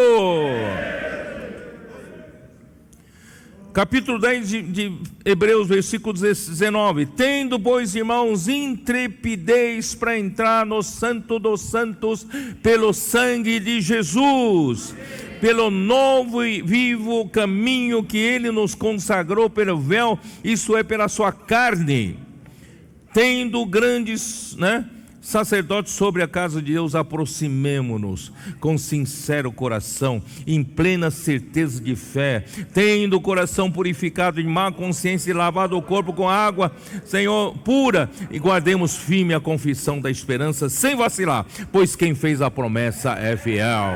Capítulo 10 de Hebreus, versículo 19: tendo, pois, irmãos, intrepidez para entrar no santo dos santos pelo sangue de Jesus, pelo novo e vivo caminho que Ele nos consagrou pelo véu, isso é, pela sua carne, tendo grandes, sacerdotes sobre a casa de Deus, aproximemo-nos com sincero coração, em plena certeza de fé, tendo o coração purificado de má consciência e lavado o corpo com água, Senhor, pura, e guardemos firme a confissão da esperança, sem vacilar, pois quem fez a promessa é fiel.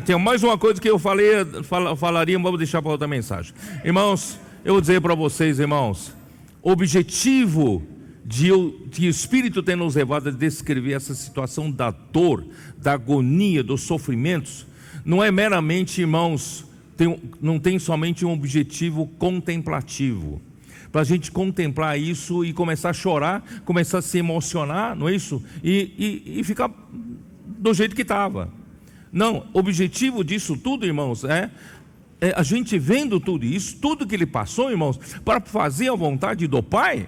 Tem mais uma coisa que eu falaria, vamos deixar para outra mensagem. Irmãos, eu vou dizer para vocês, irmãos, o objetivo de o Espírito tem nos levado a descrever essa situação da dor, da agonia, dos sofrimentos, não é meramente, irmãos, não tem somente um objetivo contemplativo, para a gente contemplar isso e começar a chorar, começar a se emocionar, não é isso? E ficar do jeito que estava. Não, o objetivo disso tudo, irmãos, é a gente vendo tudo isso, tudo que ele passou, irmãos, para fazer a vontade do Pai.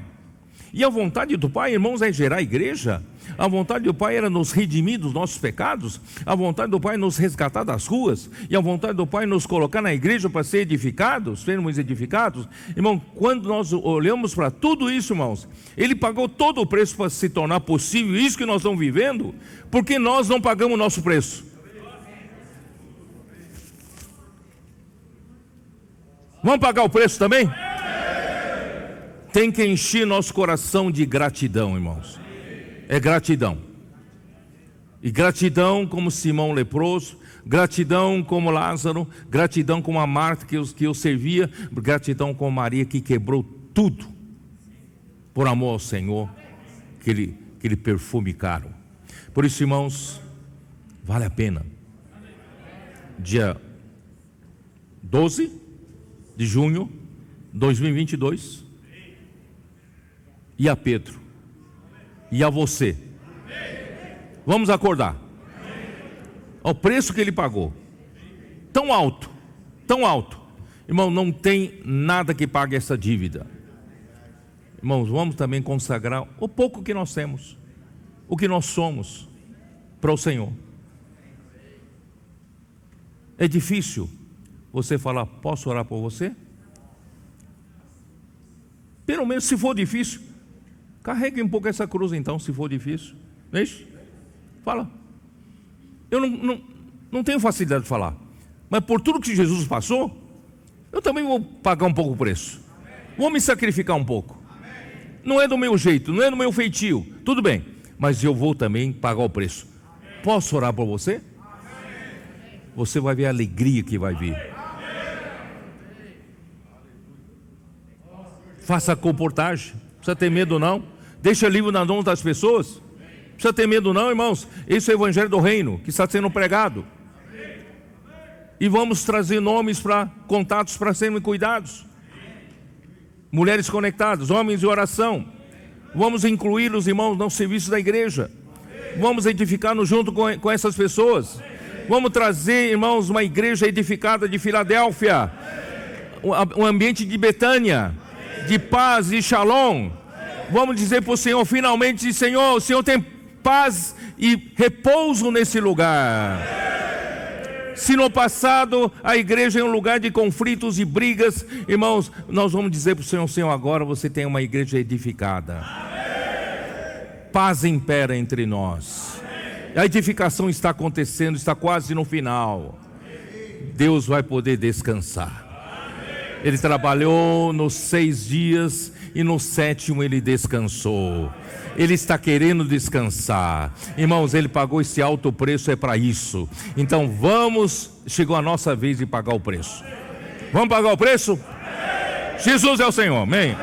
E a vontade do Pai, irmãos, é gerar a igreja. A vontade do Pai era nos redimir dos nossos pecados. A vontade do Pai é nos resgatar das ruas. E a vontade do Pai é nos colocar na igreja para ser edificados, sermos edificados. Irmão, quando nós olhamos para tudo isso, irmãos, Ele pagou todo o preço para se tornar possível isso que nós estamos vivendo, porque nós não pagamos o nosso preço. Vamos pagar o preço também? Tem que encher nosso coração de gratidão, irmãos. É gratidão. E gratidão como Simão leproso, gratidão como Lázaro, gratidão como a Marta que eu servia, gratidão como Maria que quebrou tudo por amor ao Senhor, aquele perfume caro. Por isso, irmãos, vale a pena. Dia 12 de junho de 2022, e a Pedro, e a você, vamos acordar. O preço que ele pagou, tão alto, irmão, não tem nada que pague essa dívida. Irmãos, vamos também consagrar o pouco que nós temos, o que nós somos, para o Senhor. É difícil você falar, posso orar por você? Pelo menos se for difícil, carregue um pouco essa cruz então, se for difícil. Deixa, fala. Eu não tenho facilidade de falar, mas por tudo que Jesus passou, eu também vou pagar um pouco o preço. Vou me sacrificar um pouco. Não é do meu jeito, não é do meu feitio, tudo bem, mas eu vou também pagar o preço. Posso orar por você? Você vai ver a alegria que vai vir. Faça a comportagem, não precisa ter medo não. Deixa livre na mão das pessoas. Não precisa ter medo não, irmãos. Esse é o evangelho do reino que está sendo pregado. E vamos trazer nomes para contatos para serem cuidados. Mulheres conectadas, homens de oração. Vamos incluir os irmãos no serviço da igreja. Vamos edificar-nos junto com essas pessoas. Vamos trazer, irmãos, uma igreja edificada de Filadélfia, um ambiente de Betânia, de paz e shalom. Vamos dizer para o Senhor, finalmente, Senhor, o Senhor tem paz e repouso nesse lugar. Se no passado a igreja é um lugar de conflitos e brigas, irmãos, nós vamos dizer para o Senhor, Senhor, agora você tem uma igreja edificada. Paz impera entre nós. A edificação está acontecendo, está quase no final. Deus vai poder descansar. Ele trabalhou nos 6 dias e no 7º ele descansou. Ele está querendo descansar. Irmãos, ele pagou esse alto preço, é para isso. Então chegou a nossa vez de pagar o preço. Vamos pagar o preço? Jesus é o Senhor, amém?